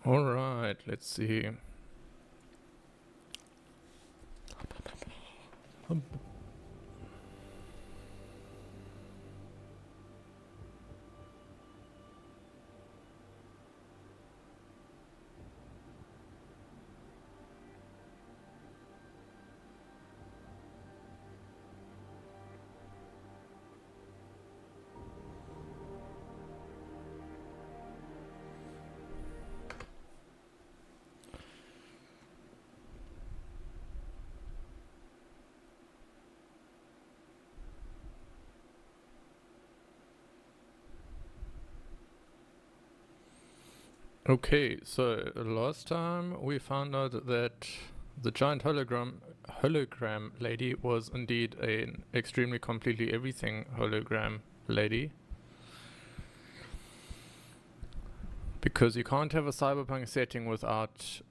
Alright, let's see. Okay, so last time we found out that the giant hologram lady was indeed an extremely completely everything hologram lady. Because you can't have a cyberpunk setting without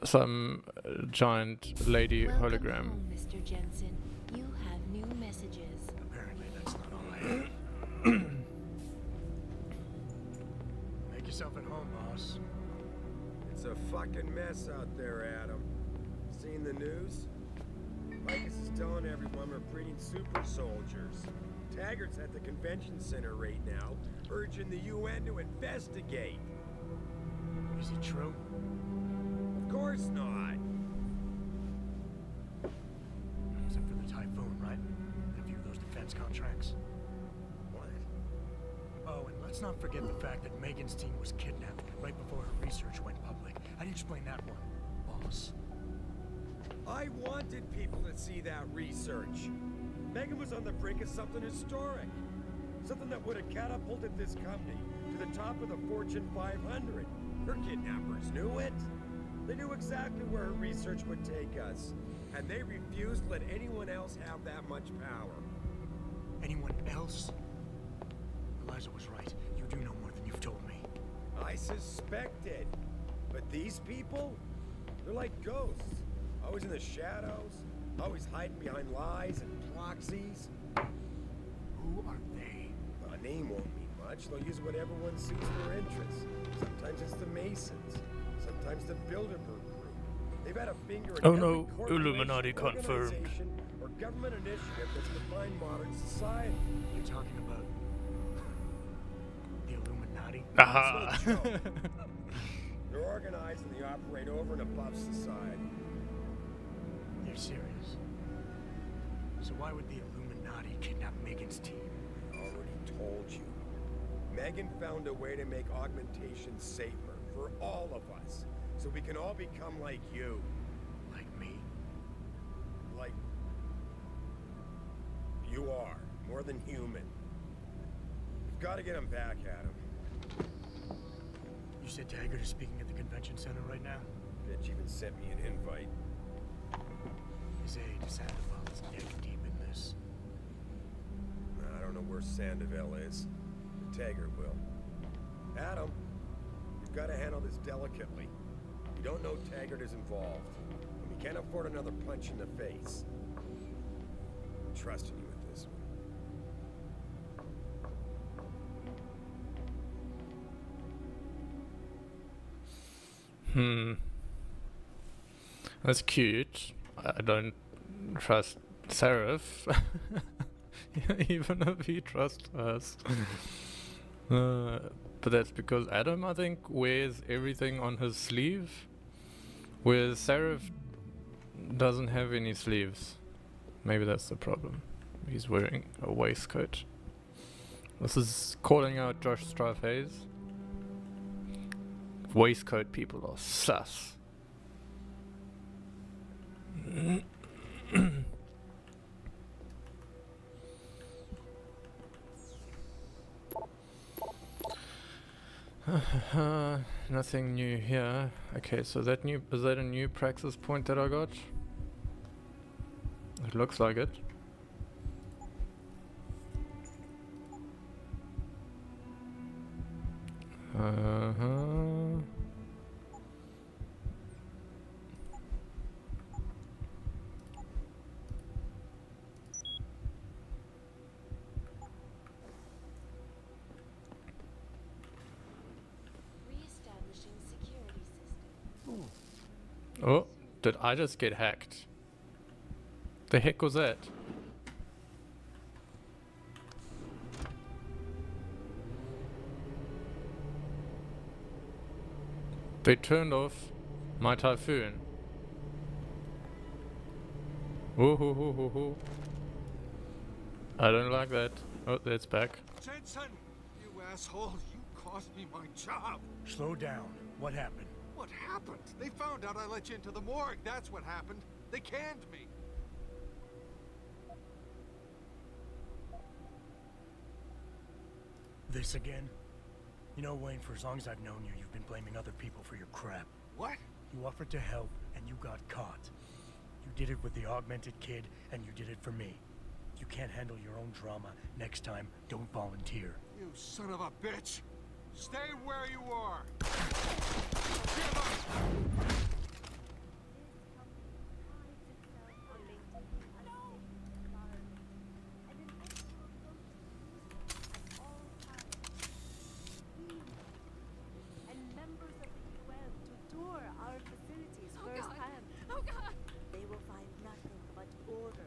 some giant lady Welcome hologram. home, Mr. Jensen. You have new messages. Apparently that's not all I have. Make yourself at home, boss. It's a fucking mess out there, Adam. Seen the news? Micus is telling everyone we're breeding super soldiers. Taggart's at the convention center right now, urging the UN to investigate. Is it true? Of course not. Except for the Typhoon, right? A few of those defense contracts. What? Oh, and let's not forget the fact that Megan's team was kidnapped right before her research went public. How do you explain that one, boss? I wanted people to see that research. Megan was on the brink of something historic. Something that would have catapulted this company to the top of the Fortune 500. Her kidnappers knew it. They knew exactly where her research would take us. And they refused to let anyone else have that much power. Anyone else? Eliza was right. You do know more than you've told me. I suspected. But these people? They're like ghosts. Always in the shadows. Always hiding behind lies and proxies. Who are they? A name won't mean much. They'll use whatever one suits their interests. Sometimes it's the Masons. Sometimes the Bilderberg Group. They've had a finger in Oh every no, corporation, Illuminati confirmed. organization, or government initiative that's defined modern society. You're talking about the Illuminati? Aha! It's no joke. They're organized and they operate over and above society. You're serious? So why would the Illuminati kidnap Megan's team? I already told you. Megan found a way to make augmentation safer for all of us. So we can all become like you. Like me? Like... you are. More than human. We've got to get him back, Adam. You said Taggart is speaking at the convention center right now? Bitch even sent me an invite. His aide, Sandoval, is neck deep in this. I don't know where Sandoval is. But Taggart will. Adam, we've got to handle this delicately. We don't know Taggart is involved. And we can't afford another punch in the face. I'm trusting you with this one. That's cute. I don't trust Seraph. Even if he trusts us. But that's because Adam, I think, wears everything on his sleeve. Whereas Seraph doesn't have any sleeves. Maybe that's the problem. He's wearing a waistcoat. This is calling out Josh Strafhaze. Waistcoat people are sus. Nothing new here. Okay, so is that a new praxis point that I got? It looks like it. Reestablishing security. Oh, did I just get hacked? The heck was that? They turned off my typhoon. Ooh, hoo, hoo, hoo, hoo. I don't like that. Oh, that's back. Jensen, you asshole, you cost me my job. Slow down. What happened? What happened? They found out I let you into the morgue. That's what happened. They canned me. This again? You know, Wayne, for as long as I've known you, you've been blaming other people for your crap. What? You offered to help, and you got caught. You did it with the augmented kid, and you did it for me. You can't handle your own drama. Next time, don't volunteer. You son of a bitch. Stay where you are. Give up. And members of the UN to tour our facilities firsthand. Oh God! They will find nothing but order,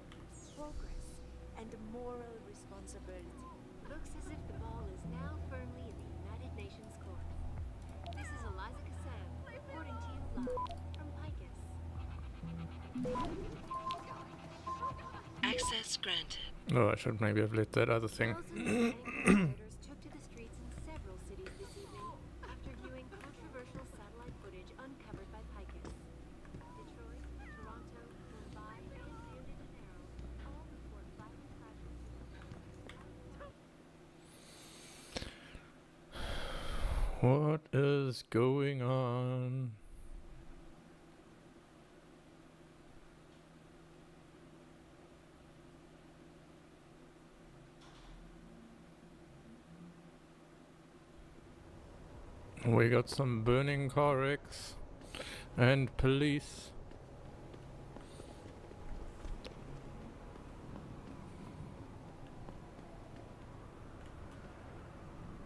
progress, and moral responsibility. Looks as if the ball is now firmly in the United Nations court. This is Eliza Kassam, reporting to you live from Picus. Access granted. Oh, I should maybe have lit that other thing. Thousands of rioters took to the streets in several cities this evening after viewing controversial satellite footage uncovered by Picus. Detroit, Toronto, Mumbai, and Rio de Janeiro all report violent crashes. What is going on? We got some burning car wrecks and police.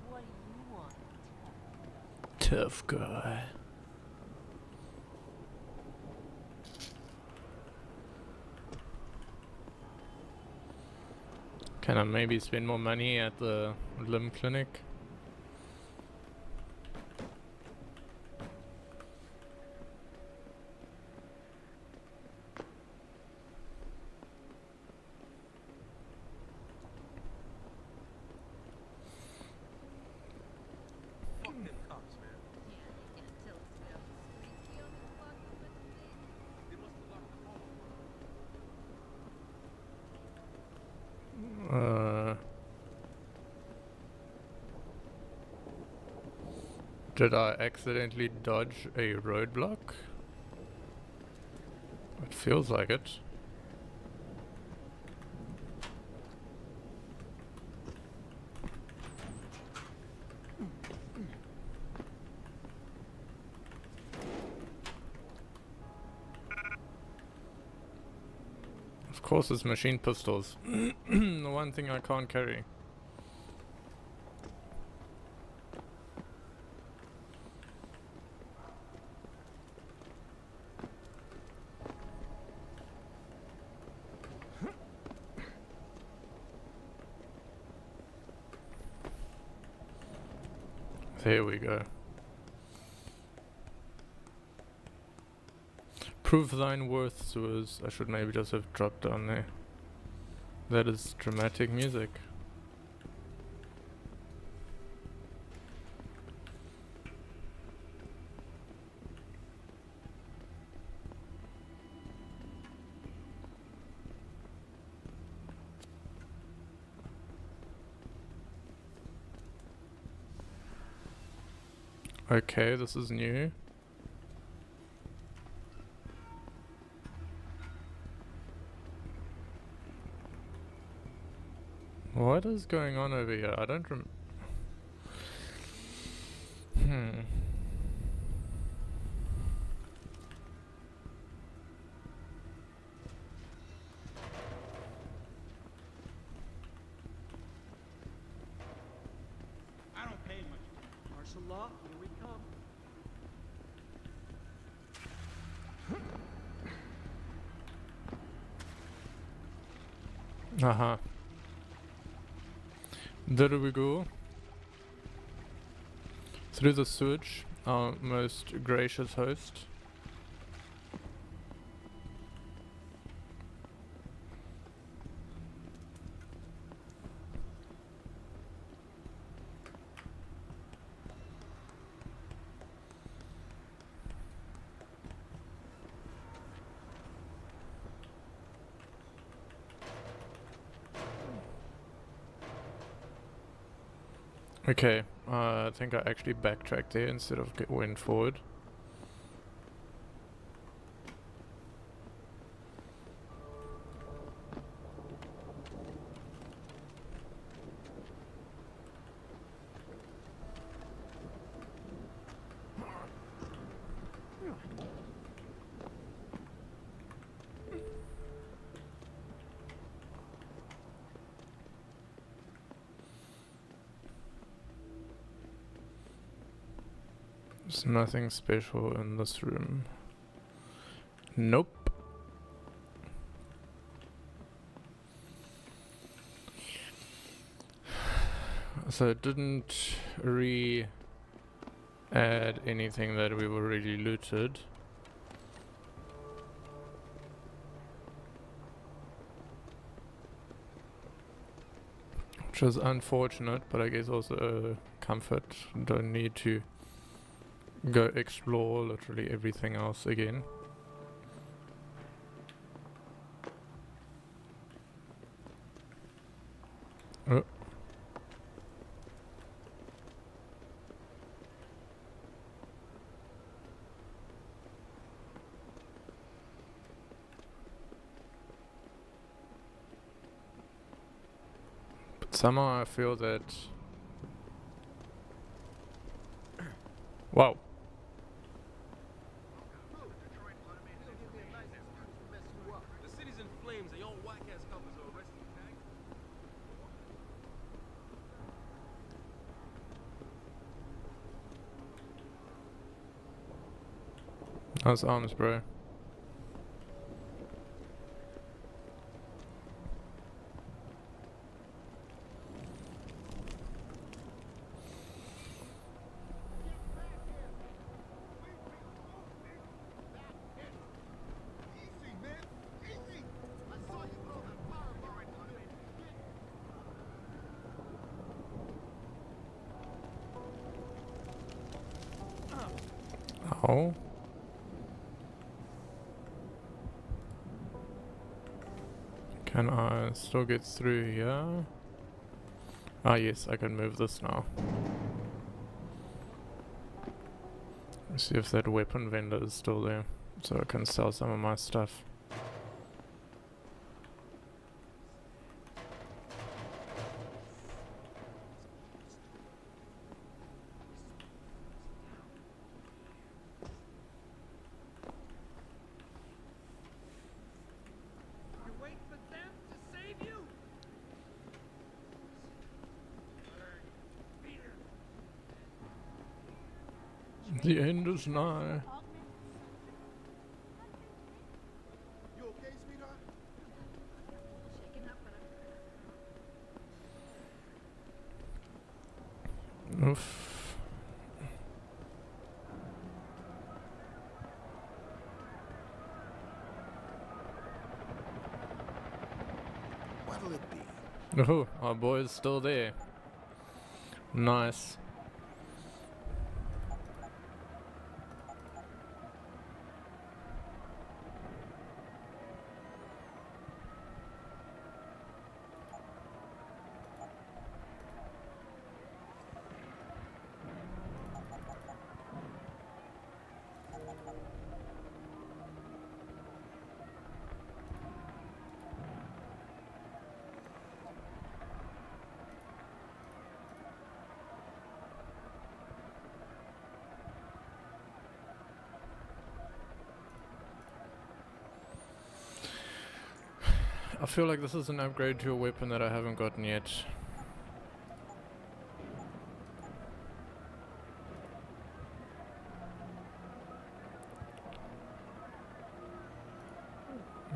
What do you want? Tough guy. Can I maybe spend more money at the limb clinic? Fuck them cops, man. They must have locked them all. Did I accidentally dodge a roadblock? It feels like it. Of course it's machine pistols. The one thing I can't carry. There we go. Prove thine worth, Suez. I should maybe just have dropped down there. That is dramatic music. Okay, this is new. What is going on over here? I don't I don't pay much. Martial law, here we come. Aha. There we go. Through the sewage, our most gracious host. Okay, I think I actually backtracked there instead of went forward. There's nothing special in this room. Nope. So it didn't add anything that we've already looted. Which is unfortunate, but I guess also a comfort. Don't need to go explore literally everything else again. Oh. But somehow I feel that... Wow. The city's in flames and your whack-ass couples are arrested, okay? Nice arms, bro. Easy, man. Easy. I saw you throw that fireball right on me. Ow. Can I still get through here? Ah yes, I can move this now. Let's see if that weapon vendor is still there, so I can sell some of my stuff. You wait for them to save you? The end is nigh. You okay, sweetheart? Oof. What'll it be? Oh, our boy is still there. Nice. I feel like this is an upgrade to a weapon that I haven't gotten yet.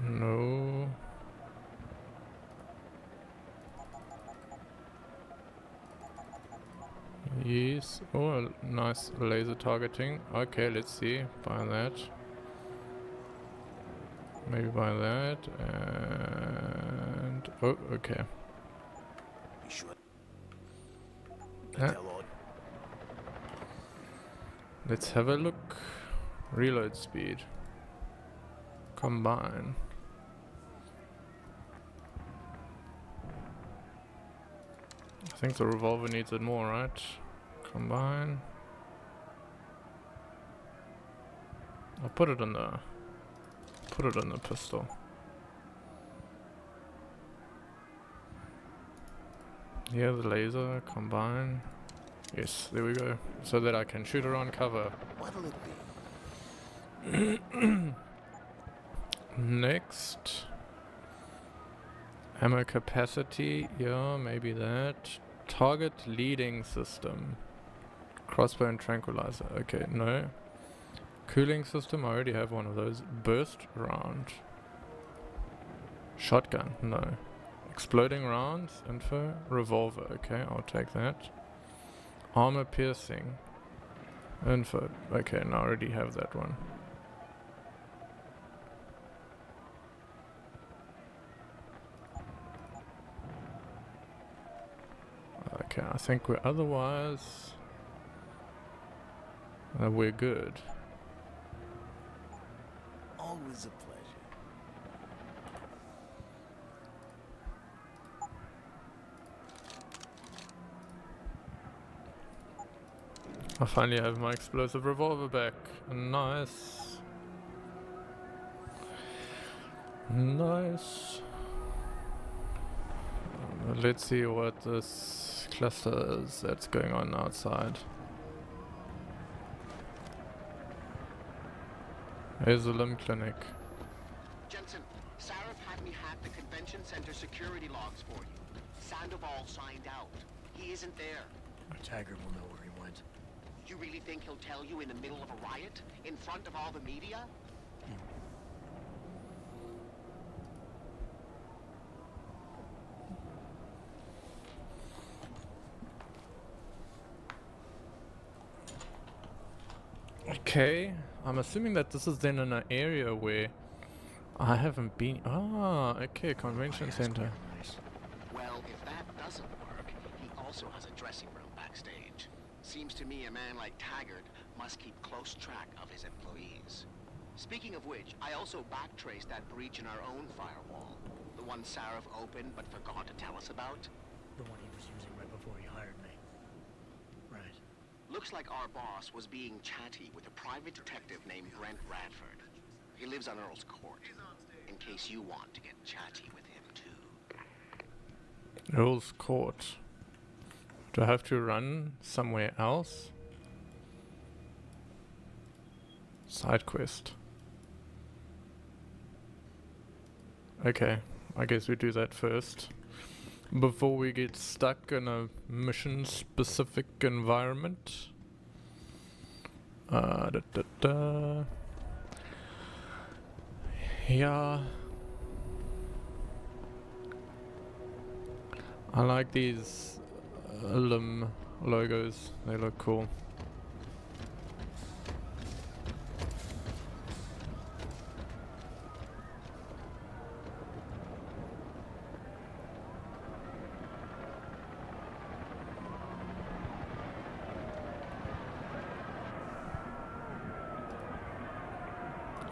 No. Yes. Oh, nice laser targeting. Okay, let's see. Buy that. Maybe buy that. And oh, okay. You sure? Yeah. Let's have a look. Reload speed. Combine. I think the revolver needs it more, right? Combine. I'll put it in the pistol. Yeah, the laser, combine. Yes, there we go. So that I can shoot around cover. What'll it be? Next. Ammo capacity, yeah, maybe that. Target leading system. Crossbow and tranquilizer, okay, no. Cooling system, I already have one of those. Burst round. Shotgun, no. Exploding rounds, info. Revolver, okay, I'll take that. Armor piercing. Info, okay, now I already have that one. Okay, I think we're otherwise... we're good. Always a pleasure. I finally have my explosive revolver back. Nice. Nice. Let's see what this cluster is that's going on outside. Here's the limb clinic. Jensen, Sarif had me hack the convention center security logs for you. Sandoval signed out. He isn't there. Taggart will know where he went. You really think he'll tell you in the middle of a riot? In front of all the media? Okay, I'm assuming that this is then in an area where I haven't been. Ah, okay, convention center. Well, if that doesn't work, he also has a dressing room backstage. Seems to me a man like Taggart must keep close track of his employees. Speaking of which, I also backtraced that breach in our own firewall. The one Sarif opened but forgot to tell us about. The one he was using right before he hired me. Right. Looks like our boss was being chatty with a private detective named Brent Radford. He lives on Earl's Court, in case you want to get chatty with him too. Earl's Court. Do I have to run somewhere else? Side quest. Okay, I guess we do that first. Before we get stuck in a mission-specific environment. Yeah. I like these limb logos. They look cool.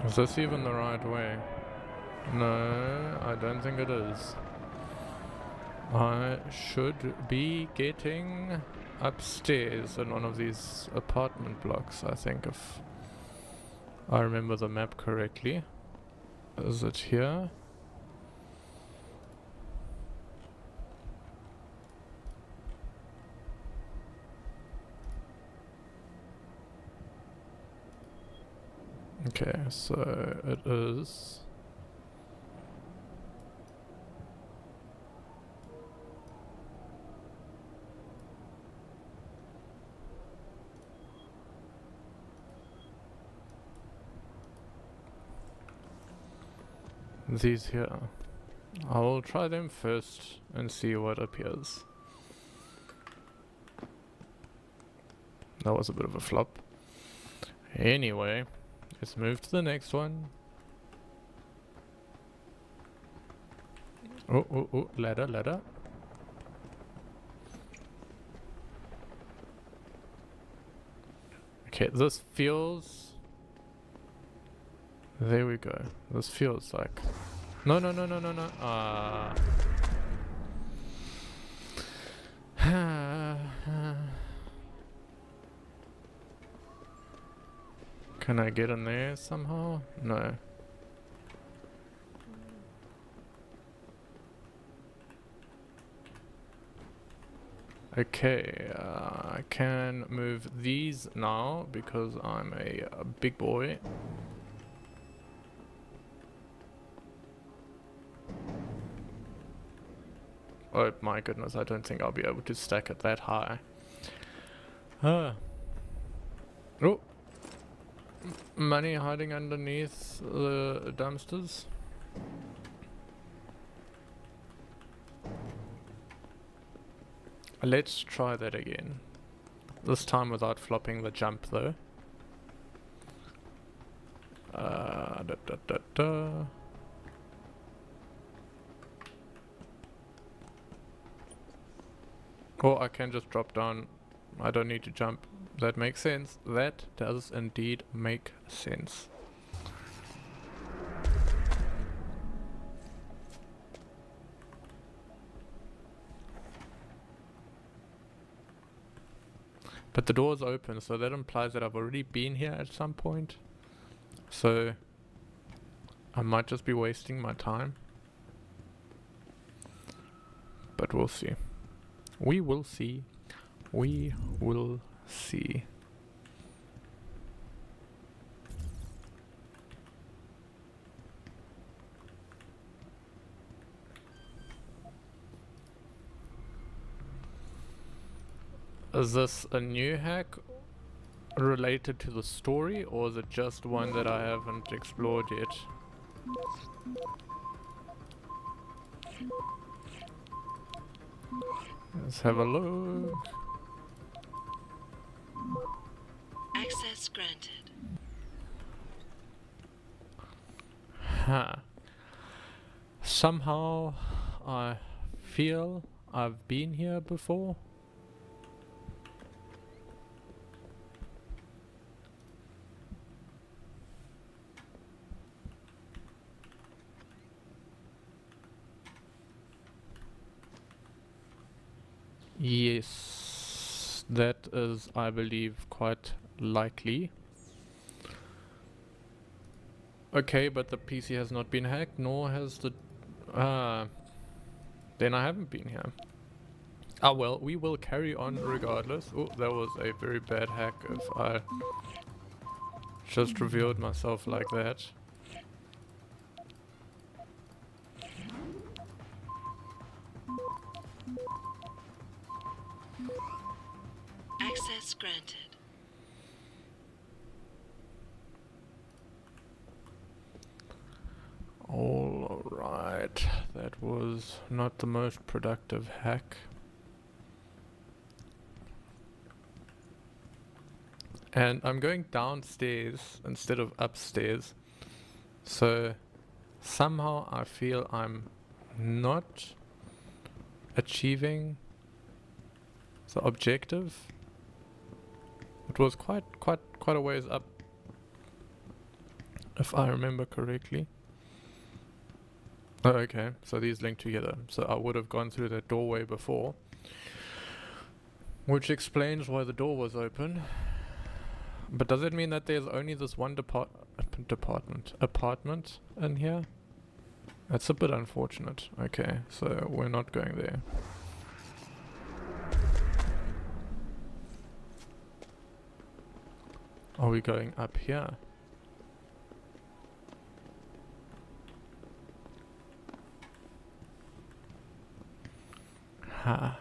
Is this even the right way? No, I don't think it is. I should be getting upstairs in one of these apartment blocks, I think, if I remember the map correctly. Is it here? Okay, so it is. These here. I will try them first and see what appears. that was a bit of a flop. Anyway, let's move to the next one. Oh, ladder. Okay, this feels... There we go. This feels like... No. Can I get in there somehow? No. Okay, I can move these now because I'm a big boy. Oh my goodness, I don't think I'll be able to stack it that high. Oh, money hiding underneath the dumpsters. Let's try that again. This time without flopping the jump though. Or I can just drop down. I don't need to jump. That makes sense. That does indeed make sense. But the door's open, so that implies that I've already been here at some point. So I might just be wasting my time. But we'll see. We will see. We will see. Is this a new hack related to the story, or is it just one that I haven't explored yet? Let's have a look. Access granted. Huh. Somehow I feel I've been here before. Yes, that is, I believe, quite likely. Okay, but the PC has not been hacked, nor has the... then I haven't been here. Ah well, we will carry on regardless. Oh, that was a very bad hack if I just revealed myself like that. Access granted. Alright, that was not the most productive hack. And I'm going downstairs instead of upstairs. So somehow I feel I'm not achieving the objective. It was quite a ways up, if I remember correctly. Oh, okay, so these link together. So I would have gone through that doorway before, which explains why the door was open. But does it mean that there's only this one apartment in here? That's a bit unfortunate. Okay, so we're not going there. Are we going up here? Ha.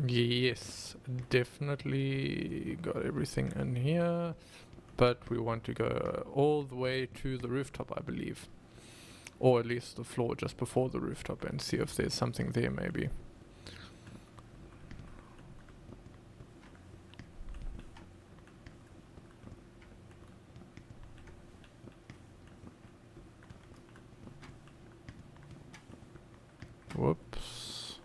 Yes, definitely got everything in here, but we want to go all the way to the rooftop, I believe. Or at least the floor just before the rooftop and see if there's something there maybe. Whoops.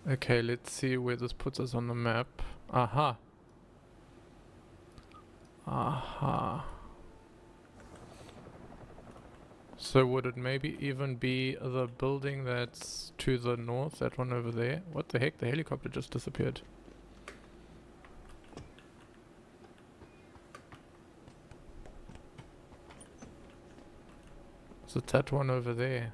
Okay, let's see where this puts us on the map. Aha. Aha. So would it maybe even be the building that's to the north, that one over there? What the heck? The helicopter just disappeared. Is it that one over there?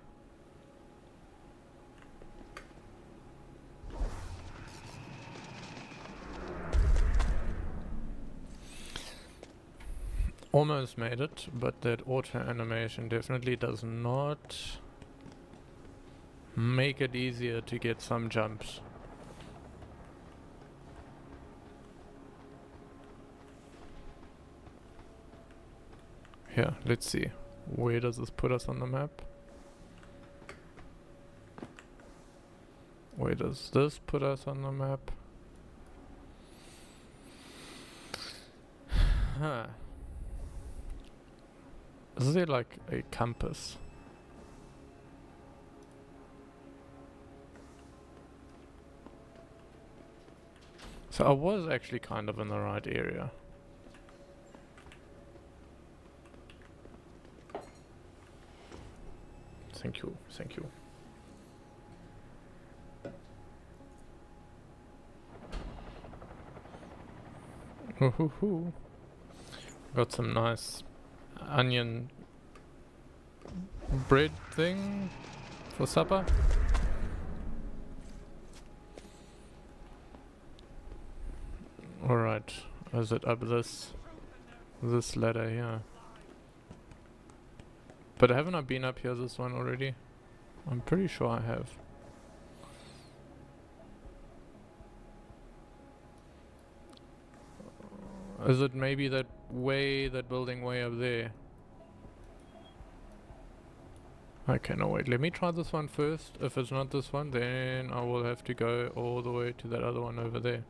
Almost made it, but that auto animation definitely does not make it easier to get some jumps. Here, let's see. Where does this put us on the map? Where does this put us on the map? Huh. Is there like a compass? So I was actually kind of in the right area. Thank you, thank you. Ooh. Got some nice onion bread thing for supper. Alright, is it up this ladder here? But haven't I been up here this one already? I'm pretty sure I have. Is it maybe that building way up there? Okay, no wait, let me try this one first. If it's not this one, then I will have to go all the way to that other one over there.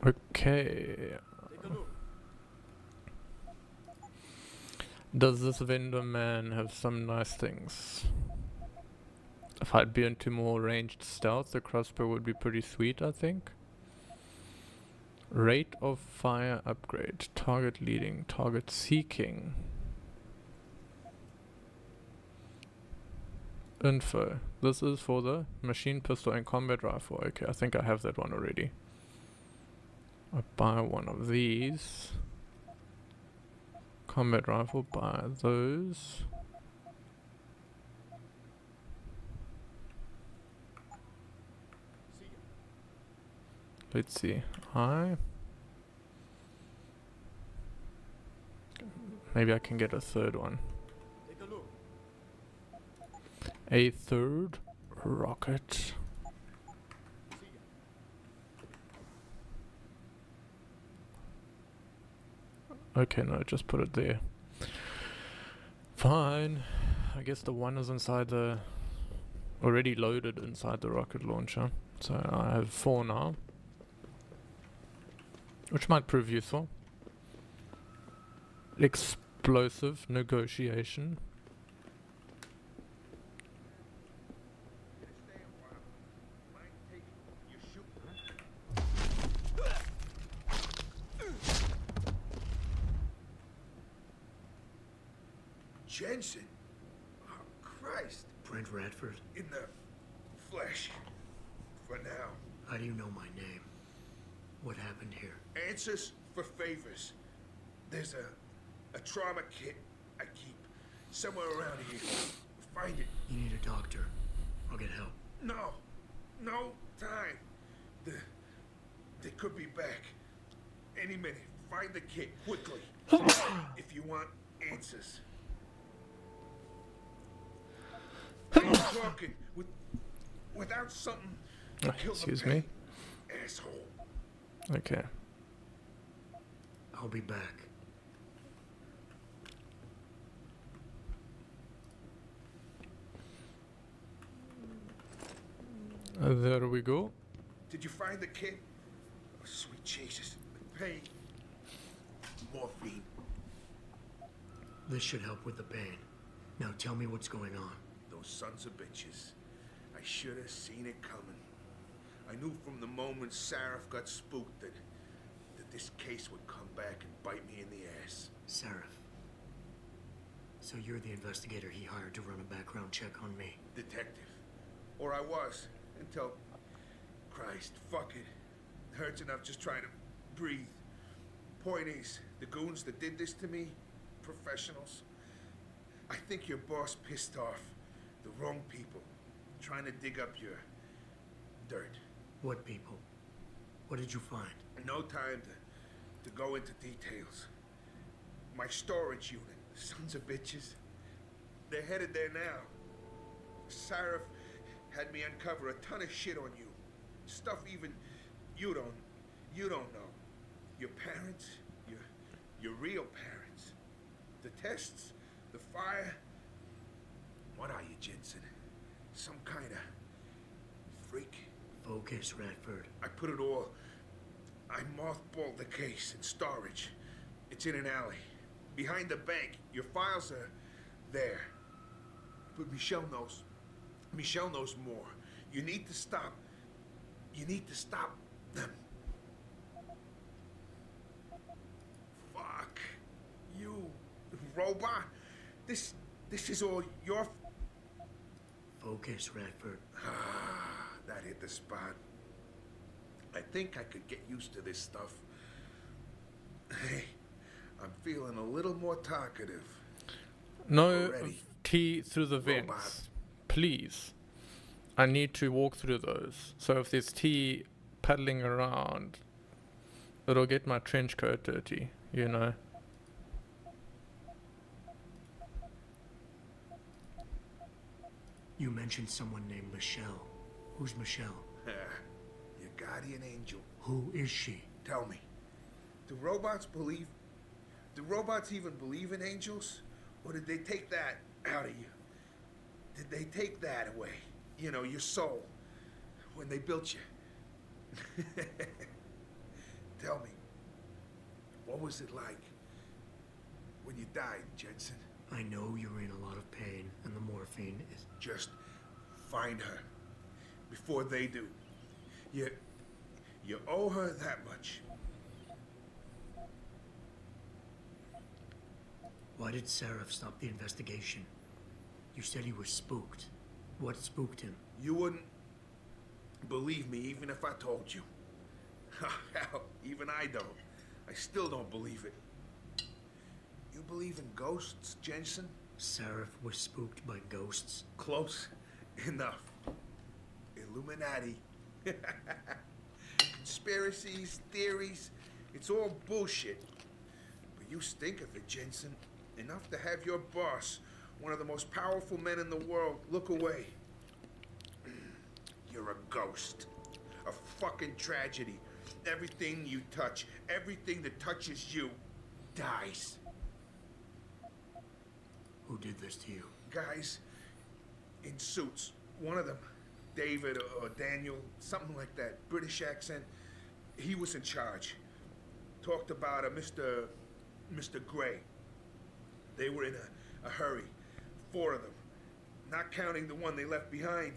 Okay. Does this vendor man have some nice things? If I'd be into more ranged stealth, the crossbow would be pretty sweet, I think. Rate of fire upgrade. Target leading. Target seeking. Info. This is for the machine pistol and combat rifle. Okay, I think I have that one already. I buy one of these. Combat rifle, buy those. Let's see. Maybe I can get a third one. A third rocket. Okay, no, just put it there. Fine. I guess the one is inside the... already loaded inside the rocket launcher. So I have 4 now. Which might prove useful. Explosive negotiation. Jensen? Oh, Christ. Brent Radford. In the flesh. For now. How do you know my name? What happened here? Answers for favors. There's a trauma kit I keep somewhere around here. Find it. You need a doctor. I'll get help. No. No time. They could be back. Any minute. Find the kid, quickly. If you want answers. I'm talking without something to kill Excuse the me. pain, asshole. Okay. I'll be back. There we go. Did you find the kid? Oh, sweet Jesus. Pain. Morphine. This should help with the pain. Now tell me what's going on. Those sons of bitches. I should have seen it coming. I knew from the moment Sarif got spooked that this case would come back and bite me in the ass. Sarif. So you're the investigator he hired to run a background check on me. Detective. Or I was, until... Christ, fuck it. Hurts enough just trying to breathe. Point is, the goons that did this to me, professionals. I think your boss pissed off the wrong people, trying to dig up your dirt. What people? What did you find? No time to go into details. My storage unit, sons of bitches. They're headed there now. Sarif had me uncover a ton of shit on you. Stuff even you don't know. Your parents, your real parents. The tests, the fire. What are you, Jensen? Some kind of freak? Focus, Radford. I put it all... I mothballed the case in storage. It's in an alley. Behind the bank. Your files are there. But Michelle knows. Michelle knows more. You need to stop. You need to stop them. Fuck. You, robot. This is all your... Focus, Radford. Ah, that hit the spot. I think I could get used to this stuff. Hey, I'm feeling a little more talkative. No Already. tea through the vents. Robot. Please. I need to walk through those. So if there's tea paddling around, it'll get my trench coat dirty, you know. You mentioned someone named Michelle. Who's Michelle? Your guardian angel. Who is she? Tell me, do robots even believe in angels? Or did they take that out of you? Did they take that away? You know, your soul, when they built you? Tell me, what was it like when you died, Jensen? I know you're in a lot of pain, and the morphine is... Just find her before they do. You owe her that much. Why did Sarif stop the investigation? You said he was spooked. What spooked him? You wouldn't believe me even if I told you. Hell, even I don't. I still don't believe it. You believe in ghosts, Jensen? Sarif was spooked by ghosts. Close enough. Illuminati. Conspiracies, theories, it's all bullshit. But you stink of it, Jensen. Enough to have your boss, one of the most powerful men in the world, look away. You're a ghost. A fucking tragedy. Everything you touch, everything that touches you, dies. Who did this to you? Guys in suits. One of them, David or Daniel, something like that, British accent. He was in charge. Talked about a Mr. Gray. They were in a hurry. 4 of them. Not counting the one they left behind.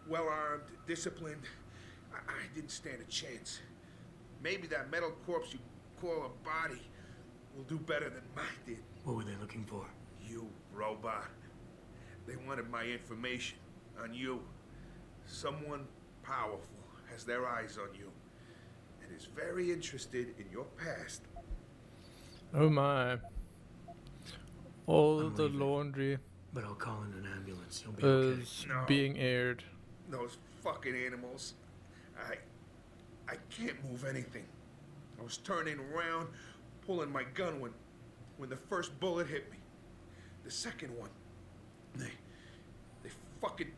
Well-armed, disciplined. I didn't stand a chance. Maybe that metal corpse you call a body will do better than mine did. What were they looking for? You, robot. They wanted my information on you. Someone powerful has their eyes on you and is very interested in your past. Oh my. All I'm the leaving. laundry But I'll call in an ambulance. You'll be okay. is No. being aired. Those fucking animals. I can't move anything. I was turning around, pulling my gun when the first bullet hit me. The second one, they fucking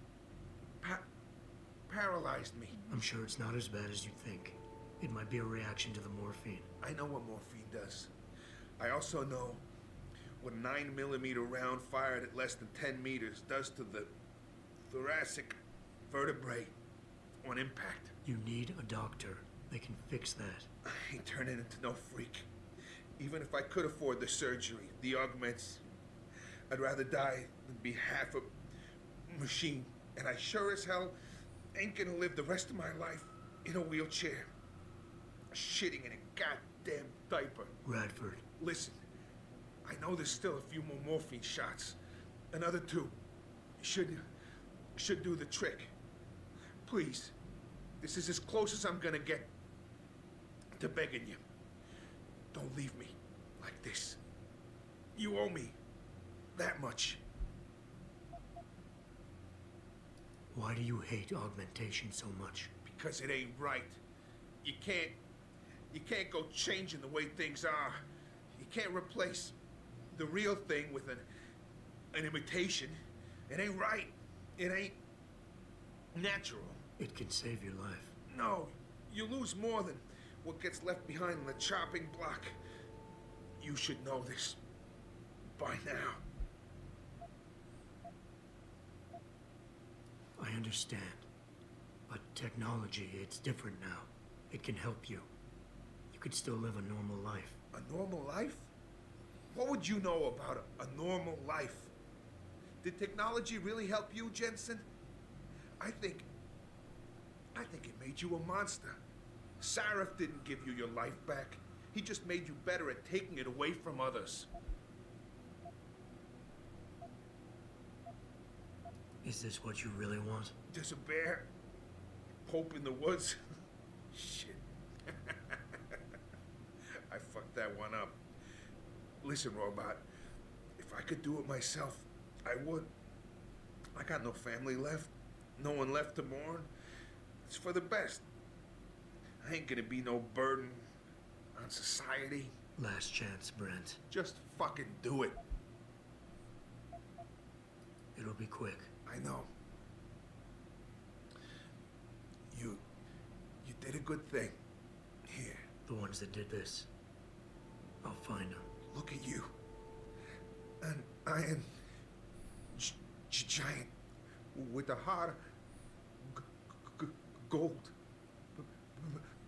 paralyzed me. I'm sure it's not as bad as you think. It might be a reaction to the morphine. I know what morphine does. I also know what a 9mm round fired at less than 10 meters does to the thoracic vertebrae on impact. You need a doctor. They can fix that. I ain't turning into no freak. Even if I could afford the surgery, the augments, I'd rather die than be half a machine. And I sure as hell ain't gonna live the rest of my life in a wheelchair, shitting in a goddamn diaper. Radford. Listen, I know there's still a few more morphine shots. Another 2 should do the trick. Please, this is as close as I'm gonna get to begging you. Don't leave me like this. You owe me that much. Why do you hate augmentation so much? Because it ain't right. You can't go changing the way things are. You can't replace the real thing with an imitation. It ain't right. It ain't natural. It can save your life. No, you lose more than what gets left behind on the chopping block. You should know this by now. I understand. But technology, it's different now. It can help you. You could still live a normal life. A normal life? What would you know about a normal life? Did technology really help you, Jensen? I think it made you a monster. Sarif didn't give you your life back. He just made you better at taking it away from others. Is this what you really want? There's a bear. Hope in the woods. Shit. I fucked that one up. Listen, Robot. If I could do it myself, I would. I got no family left. No one left to mourn. It's for the best. I ain't gonna be no burden on society. Last chance, Brent. Just fucking do it. It'll be quick. I know. You did a good thing. Here. The ones that did this. I'll find them. Look at you. An iron giant with a heart of gold.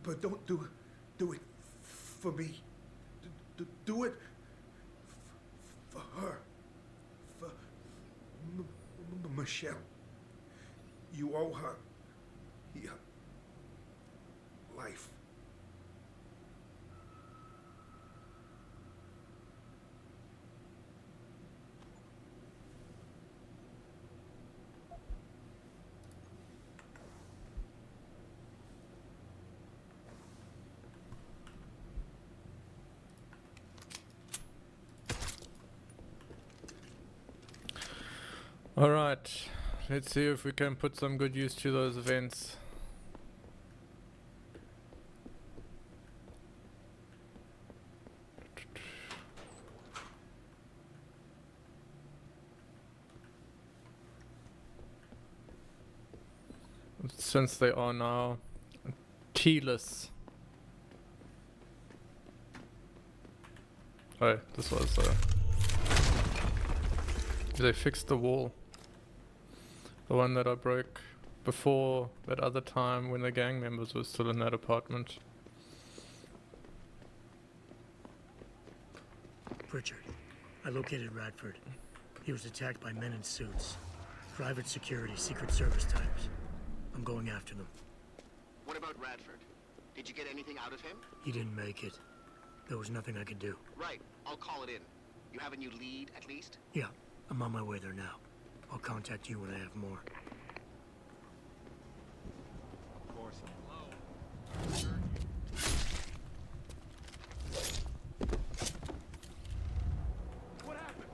But don't do it for me. Do it for her. For Michelle. You owe her your life. Alright, let's see if we can put some good use to those events. Since they are now T-less. Oh, this was they fixed the wall. The one that I broke before that other time when the gang members were still in that apartment. Pritchard, I located Radford. He was attacked by men in suits. Private security, Secret Service types. I'm going after them. What about Radford? Did you get anything out of him? He didn't make it. There was nothing I could do. Right, I'll call it in. You have a new lead, at least? Yeah, I'm on my way there now. I'll contact you when I have more. Of course. Hello. What happened?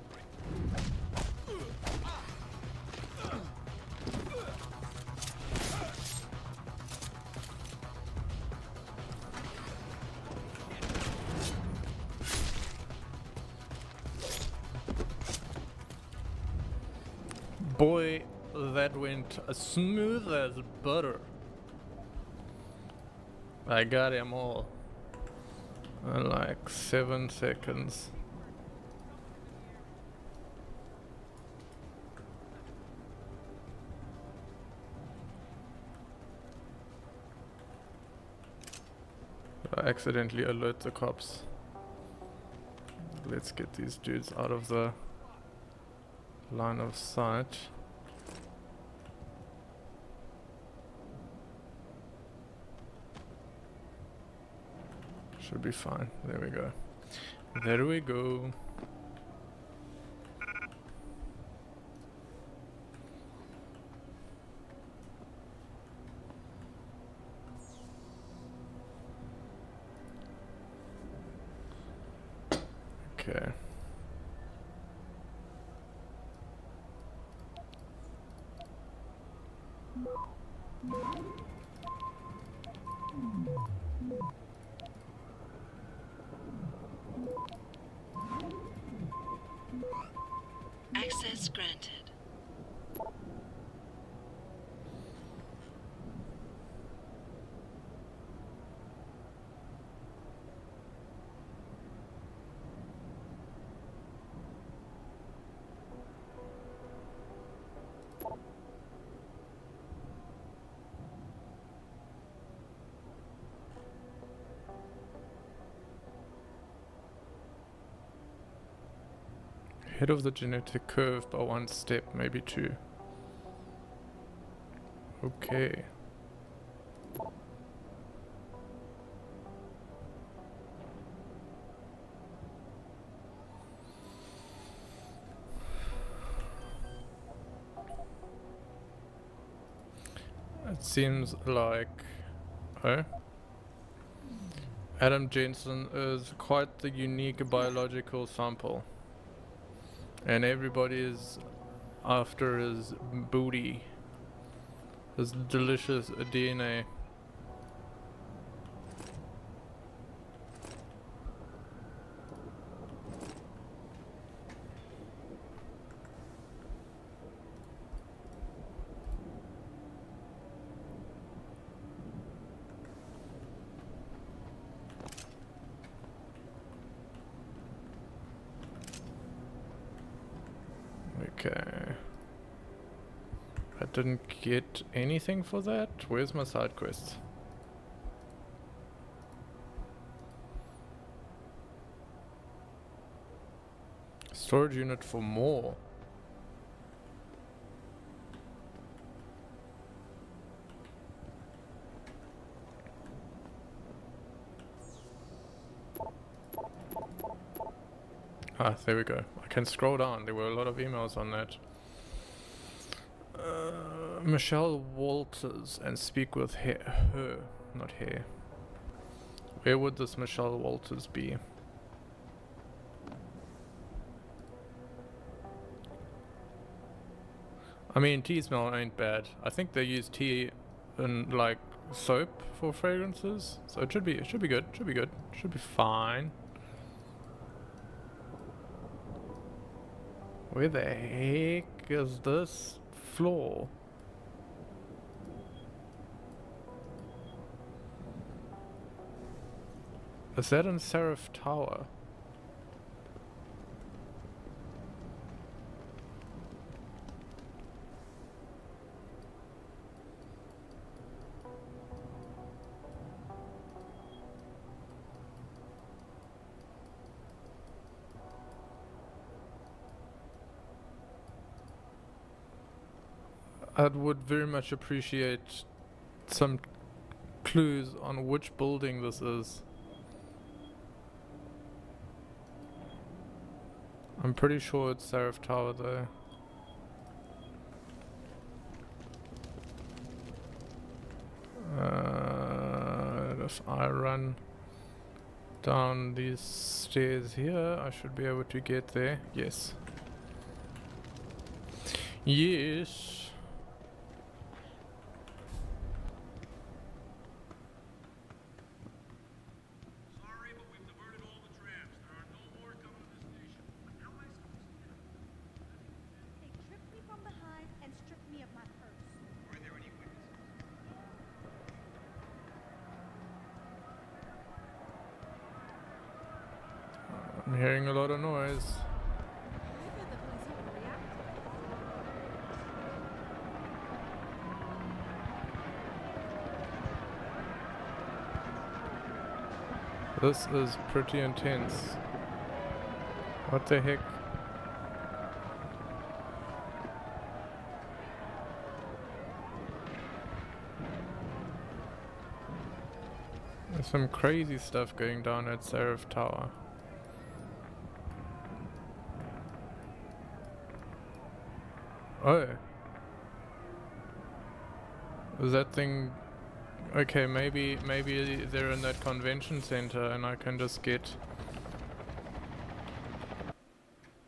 Boy, that went smooth as butter. I got him all in like 7 seconds. I accidentally alert the cops. Let's get these dudes out of the line of sight. Should be fine. There we go. There we go. Okay. Access granted. Head of the genetic curve by 1 step, maybe 2. Okay. It seems like... Oh? Adam Jensen is quite the unique biological sample. And everybody is after his booty. His delicious DNA. Okay. I didn't get anything for that. Where's my side quest? Storage unit for more. Ah, there we go. I can scroll down. There were a lot of emails on that. Michelle Walters and speak with her, not her. Where would this Michelle Walters be? I mean, tea smell ain't bad. I think they use tea in like soap for fragrances, so it should be good. Should be good. Should be fine. Where the heck is this floor? Is that in Seraph Tower? I would very much appreciate some clues on which building this is. I'm pretty sure it's Seraph Tower though. If I run down these stairs here, I should be able to get there. Yes. Yes. They tripped me from behind hearing a lot of noise. This is pretty intense. What the heck? There's some crazy stuff going down at Seraph Tower. Oh. Is that thing... Okay, maybe they're in that convention center and I can just get...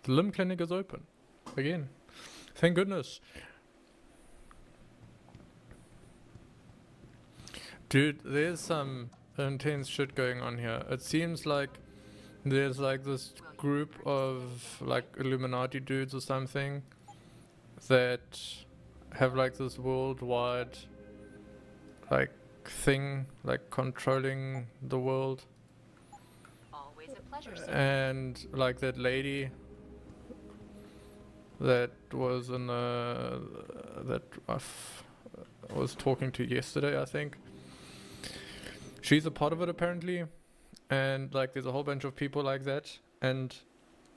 The limb clinic is open. Again. Thank goodness. Dude, there's some intense shit going on here. It seems like there's like this group of like Illuminati dudes or something that have like this worldwide like thing, like controlling the world. Always a pleasure, sir. And like that lady that was in the that I was talking to yesterday, I think. She's a part of it apparently, and like there's a whole bunch of people like that, and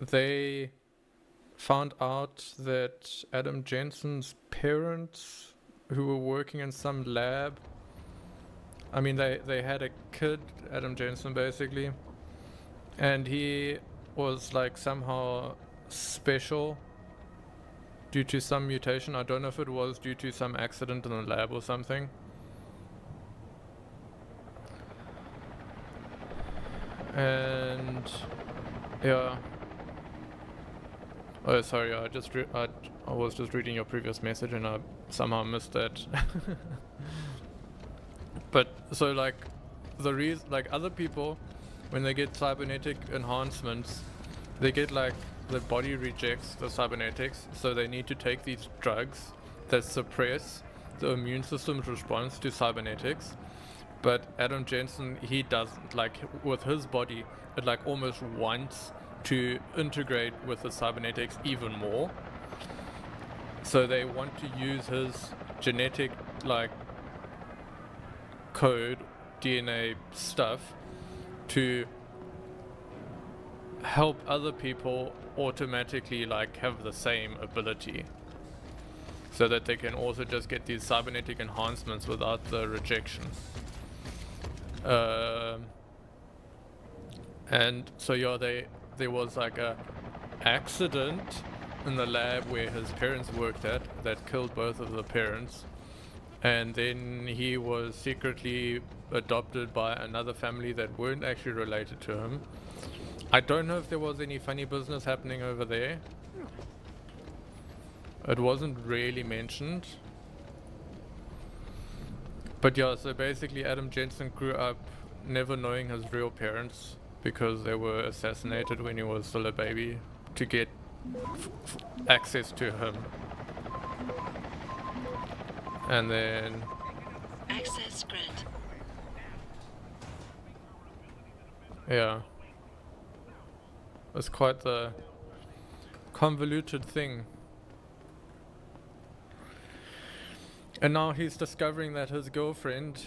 they found out that Adam Jensen's parents, who were working in some lab, I mean they had a kid, Adam Jensen basically, and he was like somehow special due to some mutation. I don't know if it was due to some accident in the lab or something. And yeah. Oh, sorry. I was just reading your previous message and I somehow missed that. But so like the reason, like other people, when they get cybernetic enhancements, they get like the body rejects the cybernetics, so they need to take these drugs that suppress the immune system's response to cybernetics. But Adam Jensen, he doesn't. Like with his body, it like almost wants to integrate with the cybernetics even more. So they want to use his genetic like code, DNA stuff to help other people automatically like have the same ability, so that they can also just get these cybernetic enhancements without the rejection. And so yeah, there was like a accident in the lab where his parents worked at that killed both of the parents, and then he was secretly adopted by another family that weren't actually related to him. I don't know if there was any funny business happening over there. It wasn't really mentioned. But yeah, so basically Adam Jensen grew up never knowing his real parents because they were assassinated when he was still a baby to get access to him. And then... Access granted. Yeah. It's quite the convoluted thing. And now he's discovering that his girlfriend,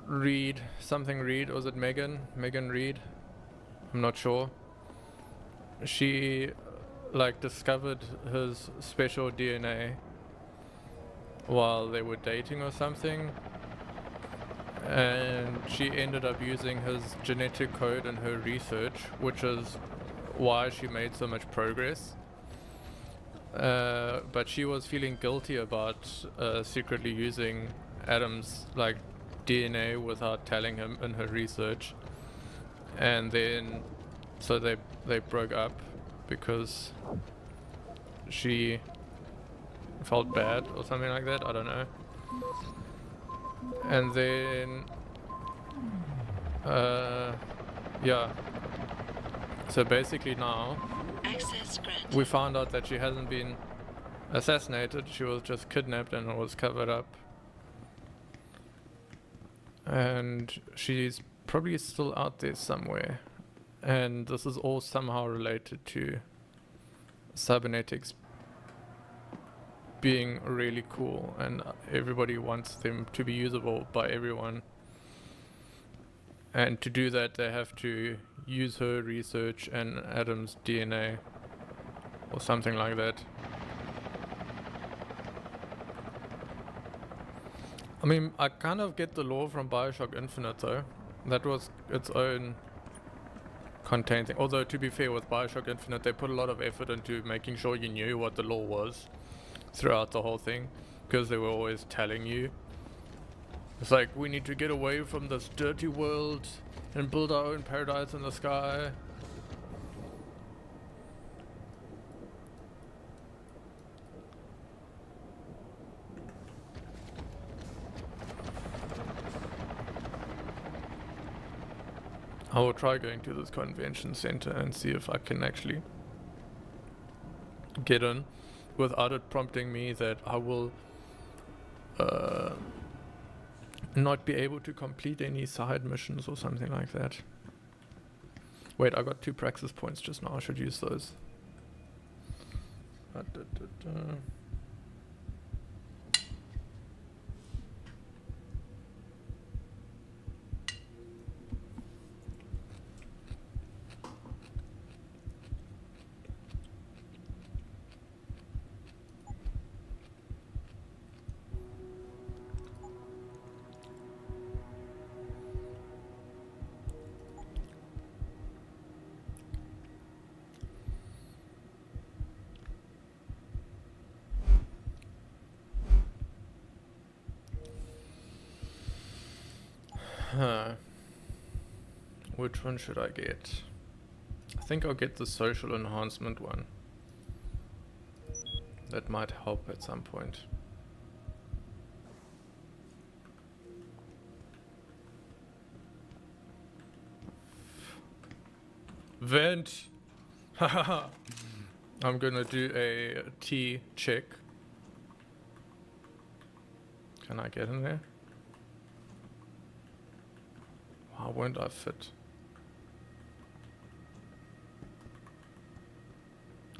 Reed, or was it Megan Reed? I'm not sure. She like discovered his special DNA while they were dating or something, and she ended up using his genetic code in her research, which is why she made so much progress. But she was feeling guilty about secretly using Adam's like DNA without telling him in her research, and then so they broke up because she felt bad or something like that. I don't know. And then yeah. So basically now Access granted. we found out that she hasn't been assassinated, she was just kidnapped and it was covered up. And she's probably still out there somewhere. And this is all somehow related to cybernetics being really cool, and everybody wants them to be usable by everyone. And to do that, they have to use her research and Adam's DNA or something like that. I mean, I kind of get the lore from Bioshock Infinite though. That was its own contained thing. Although, to be fair, with Bioshock Infinite, they put a lot of effort into making sure you knew what the lore was throughout the whole thing, because they were always telling you. It's like, we need to get away from this dirty world and build our own paradise in the sky. I will try going to this convention center and see if I can actually get in without it prompting me that I will not be able to complete any side missions or something like that. Wait, I got 2 praxis points just now. I should use those. Which one should I get? I think I'll get the social enhancement one. That might help at some point. Vent! Haha! I'm gonna do a T check. Can I get in there? Why won't I fit?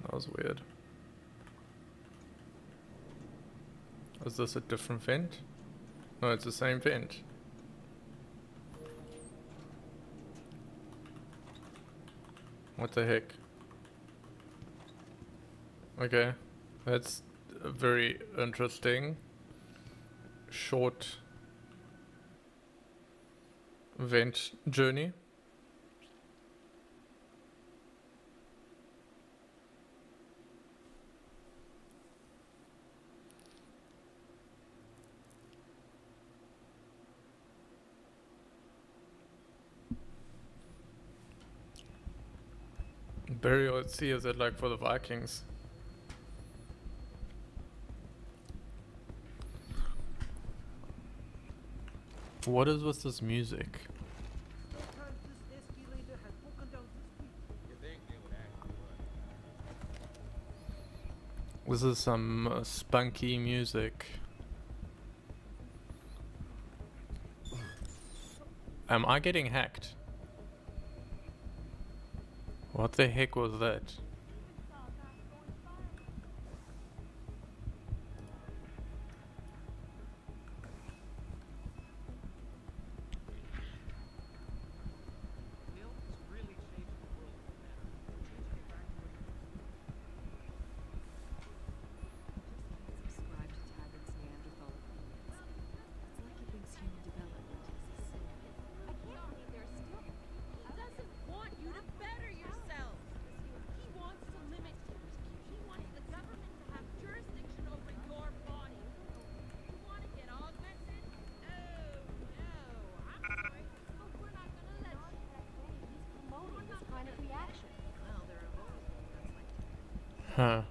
That was weird. Is this a different vent? No, it's the same vent. What the heck? Okay, that's a very interesting short vent journey. Burial at sea, is it like for the Vikings? What is with this music? This is some spunky music. Am I getting hacked? What the heck was that? Huh.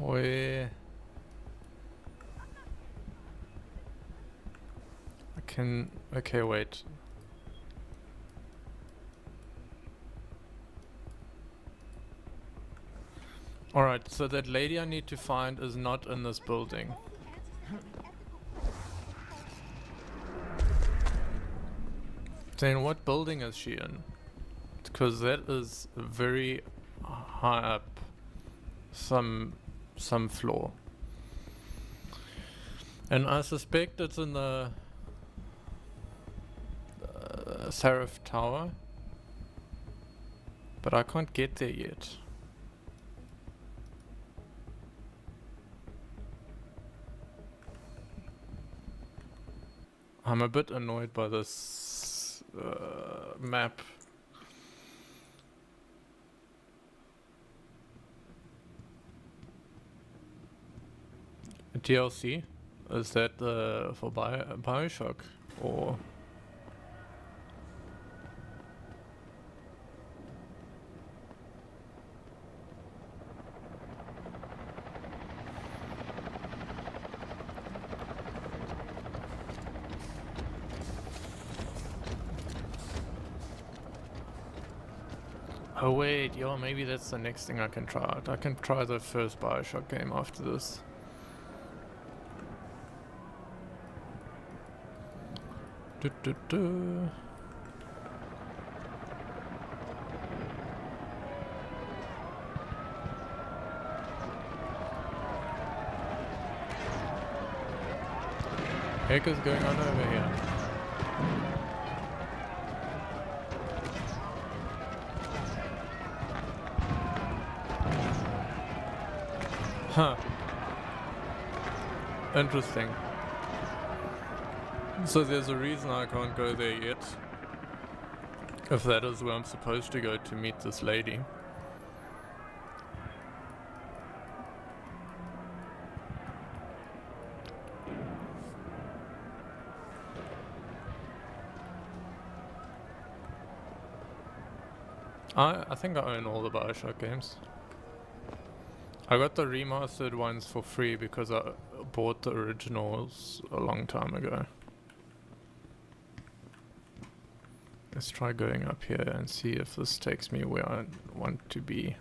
Where I can, okay, wait. Alright, so that lady I need to find is not in this building. Then what building is she in? Because that is very high up. Some floor. And I suspect it's in the Seraph Tower. But I can't get there yet. I'm a bit annoyed by this map. DLC? Is that for Bioshock? Or... Oh wait, yo, maybe that's the next thing I can try out. I can try the first Bioshock game after this. Heck is going on over here? Huh. Interesting. So there's a reason I can't go there yet. If that is where I'm supposed to go to meet this lady. I think I own all the Bioshock games. I got the remastered ones for free because I bought the originals a long time ago. Let's try going up here and see if this takes me where I want to be.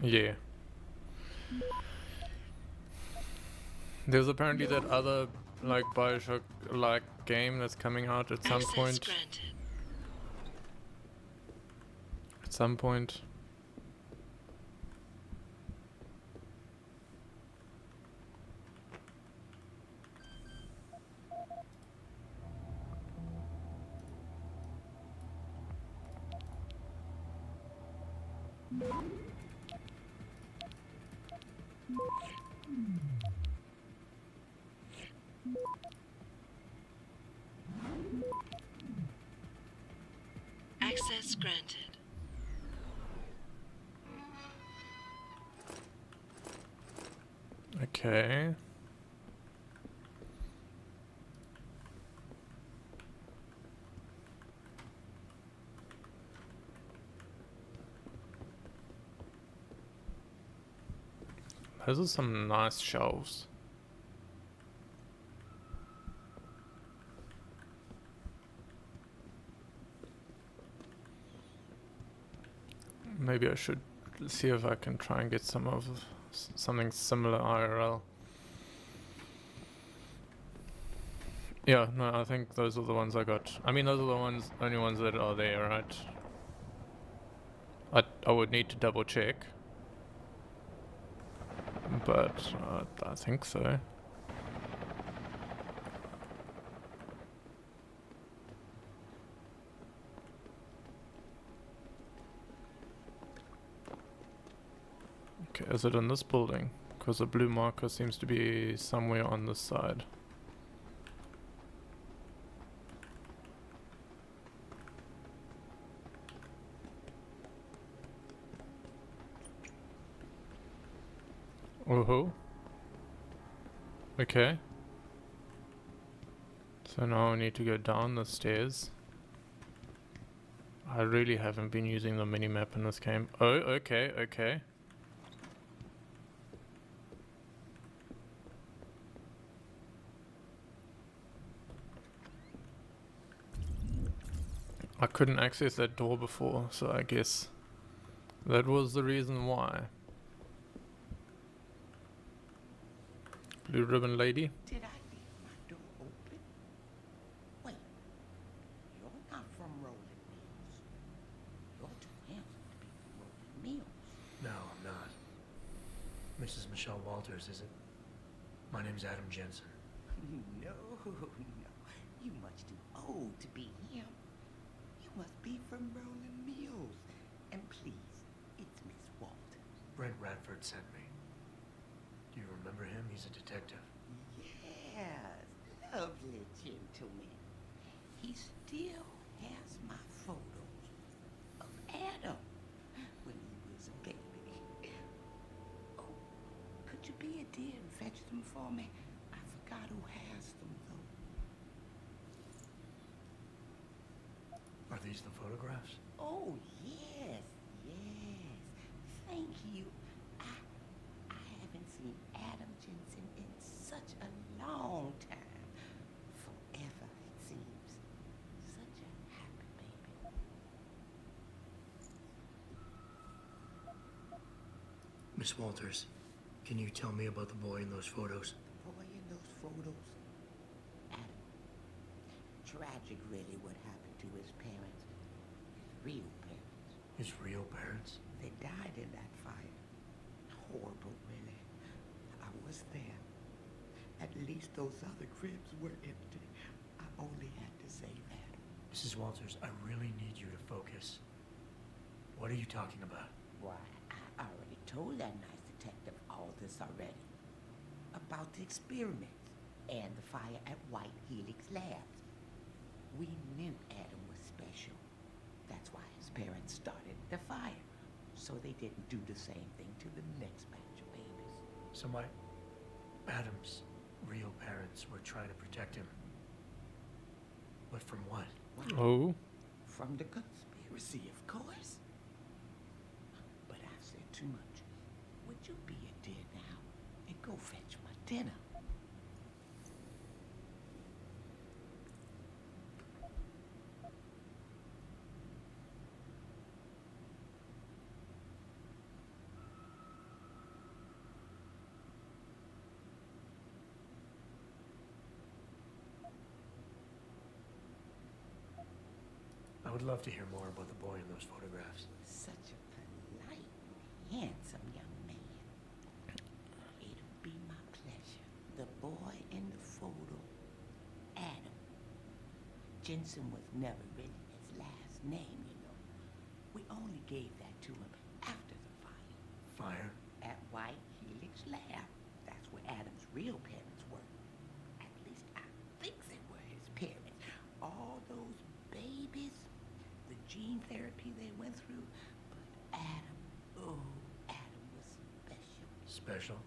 Yeah. There's apparently that other like Bioshock like game that's coming out at some point. Granted. At some point. Access granted. Okay. Those are some nice shelves. Maybe I should see if I can try and get some of something similar IRL. Yeah, no, I think those are the ones I got. I mean, those are the only ones that are there, right? I would need to double check. But I think so. Okay, is it in this building? Because the blue marker seems to be somewhere on this side. Oh-ho. Okay. So now I need to go down the stairs. I really haven't been using the minimap in this game. Oh, okay, okay. I couldn't access that door before, so I guess that was the reason why. Blue ribbon lady. Did I leave my door open? Wait, you're not from Rolling Mills. You're too handsome to be from Rolling Mills. No, I'm not. Mrs. Michelle Walters, is it? My name's Adam Jensen. No, no. You much too old to be him. You must be from Rolling Mills. And please, it's Miss Walters. Brent Radford sent me. Do you remember him? He's a detective. Yes, lovely gentleman. He still has my photos of Adam when he was a baby. Oh, could you be a dear and fetch them for me? I forgot who has them, though. Are these the photographs? Oh, yes, yes. Thank you. I haven't seen Adam Jensen in such a long time. Forever, it seems. Such a happy baby. Miss Walters, can you tell me about the boy in those photos? Boy, in those photos, Adam. Tragic, really, what happened to his parents. His real parents. His real parents? They died in that fire. Horrible, really. I was there. At least those other cribs were empty. I only had to say that. Mrs. Walters, I really need you to focus. What are you talking about? Why, I already told that nice detective all this already. About the experiments and the fire at White Helix Labs. We knew Adam was special. That's why his parents started the fire. So they didn't do the same thing to the next batch of babies. So Adam's real parents were trying to protect him. But from what? Wow. Oh. From the conspiracy, of course. But I've said too much. Would you be a dear now and go fetch my dinner? I would love to hear more about the boy in those photographs. Such a polite, handsome young man. It'll be my pleasure. The boy in the photo, Adam. Jensen was never really his last name, you know. We only gave that to him after the fire. Fire? At White Helix Lab. That's where Adam's real parents were. At least I think they were his parents. All those babies, the gene therapy they went through. But Adam, Adam was special. Special?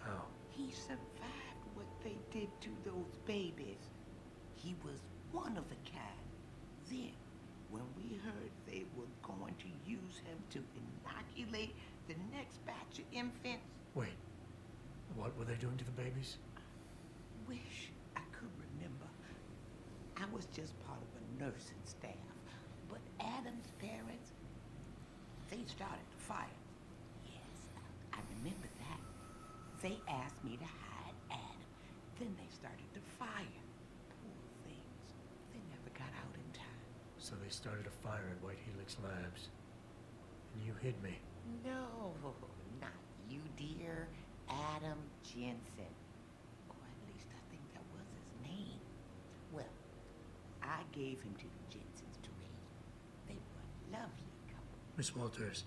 How? He survived what they did to those babies. He was one of a kind. Then, when we heard they were going to use him to inoculate the next batch of infants, Wait, what were they doing to the babies? wish I could remember. I was just part of a nursing staff. But Adam's parents, they started the fire. Yes, I remember that. They asked me to hide Adam. Then they started the fire. Poor things. They never got out in time. So they started a fire at White Helix Labs. And you hid me. No, not you, dear. Adam Jensen. Or at least I think that was his name. Well, I gave him to the Jensens to raise. They were a lovely couple. Miss Walters,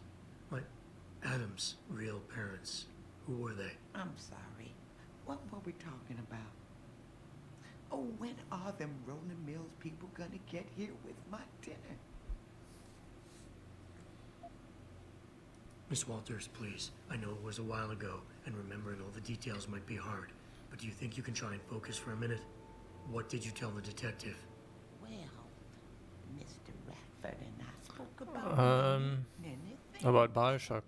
Adam's real parents, who were they? I'm sorry. What were we talking about? Oh, when are them Rolling Mills people gonna get here with my dinner? Miss Walters, please. I know it was a while ago, and remembering all the details might be hard, but do you think you can try and focus for a minute? What did you tell the detective? Well, Mr. Radford and I about anything? About Bioshock.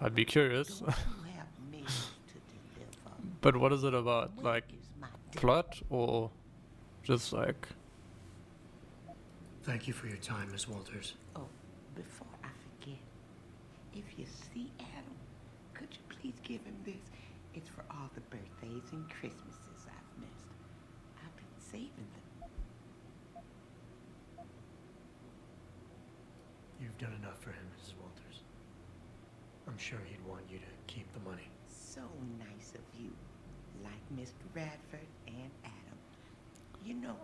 I'd be curious. Don't you have mail to deliver? But what is it about? Where Like is my plot or just like? Thank you for your time, Miss Walters. Oh, before I forget, if you see Adam, could you please give him this? It's for all the birthdays and Christmases I've missed. I've been saving them. You've done enough for him, Mrs. Walters. I'm sure he'd want you to keep the money. So nice of you. Like Mr. Radford and Adam. You know,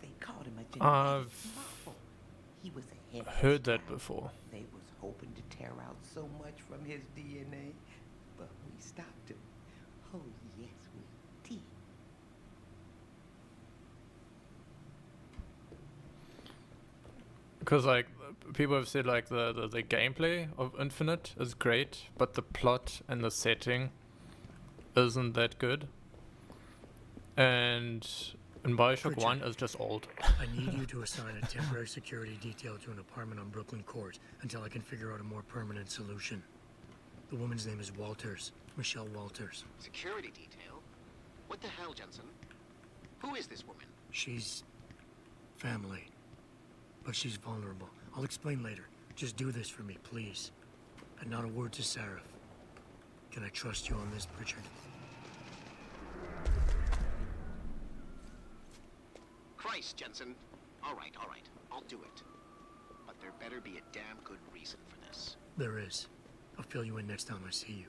they called him a genetic marvel. He was ahead of Heard his that time. before. They was hoping to tear out so much from his DNA, but we stopped him. Oh, yes, we did. Because like people have said like the gameplay of Infinite is great, but the plot and the setting isn't that good. And in Bioshock Richard. 1 is just old. I need you to assign a temporary security detail to an apartment on Brooklyn Court until I can figure out a more permanent solution. The woman's name is Walters. Michelle Walters. Security detail? What the hell, Jensen? Who is this woman? She's family, but she's vulnerable. I'll explain later. Just do this for me, please. And not a word to Sarah. Can I trust you on this, Richard? Christ, Jensen. All right. I'll do it. But there better be a damn good reason for this. There is. I'll fill you in next time I see you.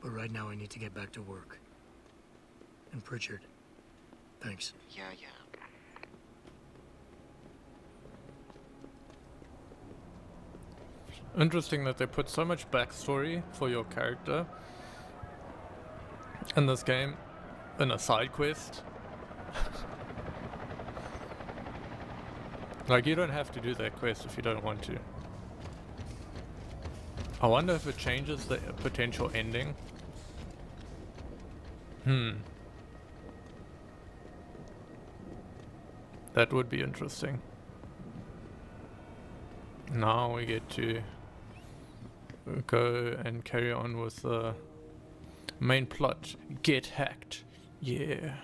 But right now I need to get back to work. And Pritchard, thanks. Yeah. Interesting that they put so much backstory for your character in this game in a side quest. Like, you don't have to do that quest if you don't want to. I wonder if it changes the potential ending. That would be interesting. Now we get to go and carry on with the main plot. Get hacked. Yeah.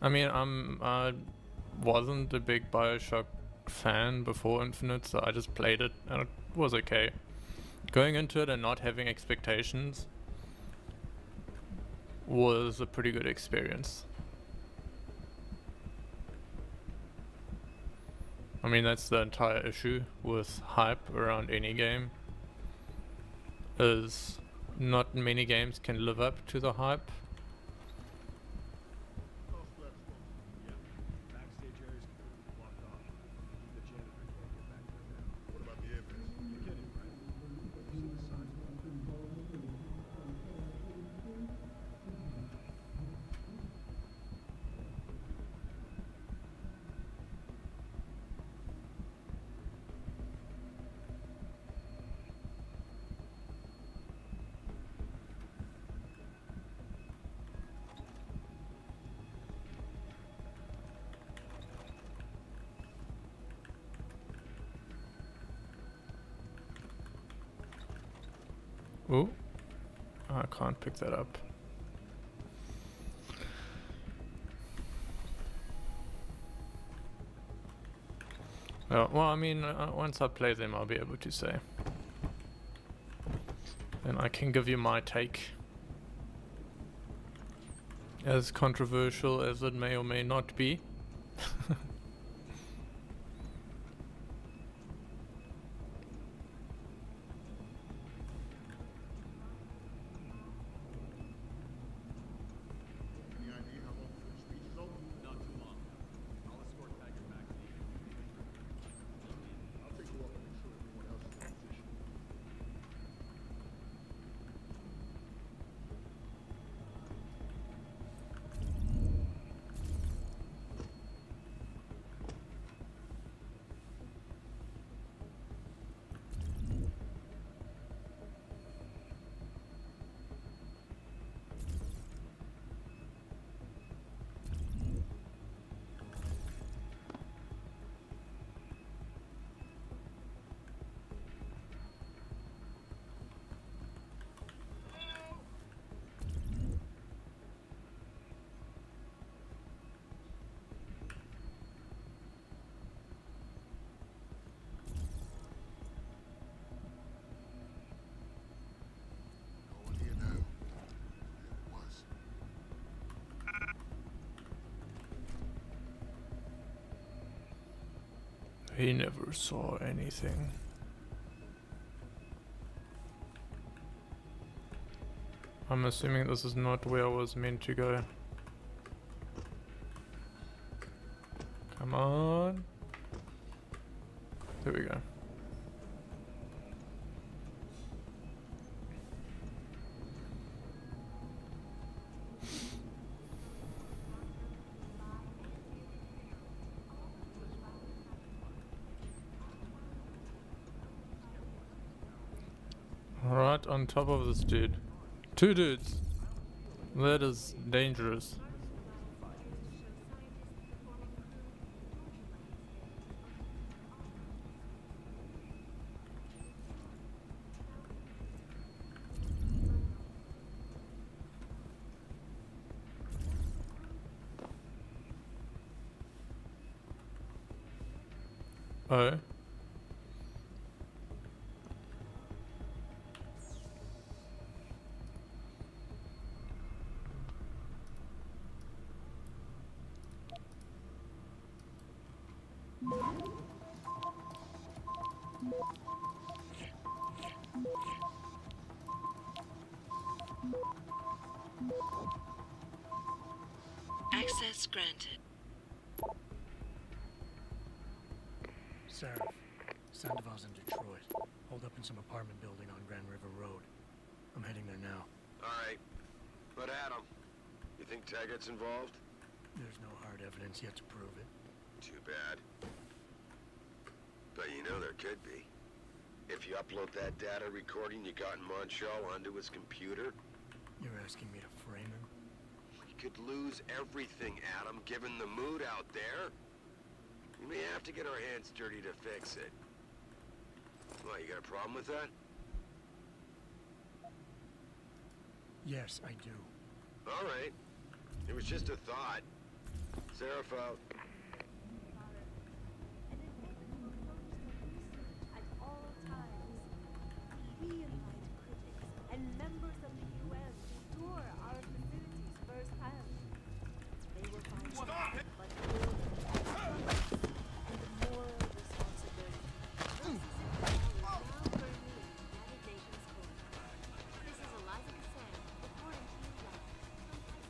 I mean, I wasn't a big Bioshock fan before Infinite, so I just played it and it was okay. Going into it and not having expectations was a pretty good experience. I mean, that's the entire issue with hype around any game, is not many games can live up to the hype. Oh, I can't pick that up. Well, I mean, once I play them, I'll be able to say. And I can give you my take. As controversial as it may or may not be. Not too long. I'll escort Tiger He never saw anything. I'm assuming this is not where I was meant to go. Come on. There we go. Right on top of this dude. Two dudes. That is dangerous. Oh. Access granted. Sarah, Sandoval's in Detroit. Hold up in some apartment building on Grand River Road. I'm heading there now. Alright. But Adam, you think Taggart's involved? There's no hard evidence yet to prove it. Too bad. But you know there could be. If you upload that data recording you got in Montreal onto his computer... You're asking me to frame him? We could lose everything, Adam, given the mood out there. We may have to get our hands dirty to fix it. What, you got a problem with that? Yes, I do. Alright. It was just a thought. Seraph out. At all times, we invite critics and members of the UN to tour our facilities firsthand. They will find nothing but order, trust, and moral responsibility. Now firmly in the United Nations Code. This is Eliza Cassan, reporting to you live from Pike.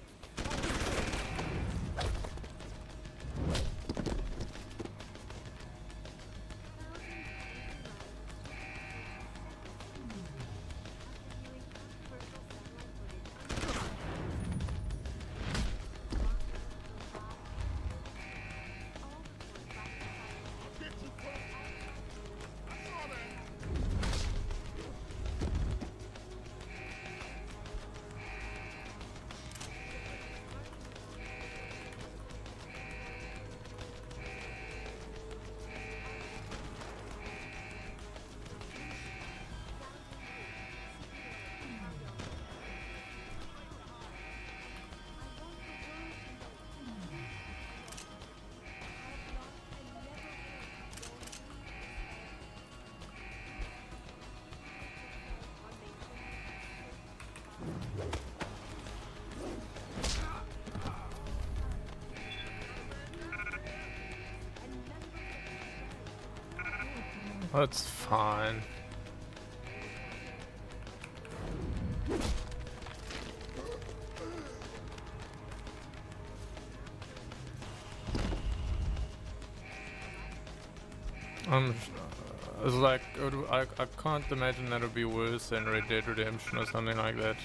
That's fine. It's like, I can't imagine that would be worse than Red Dead Redemption or something like that.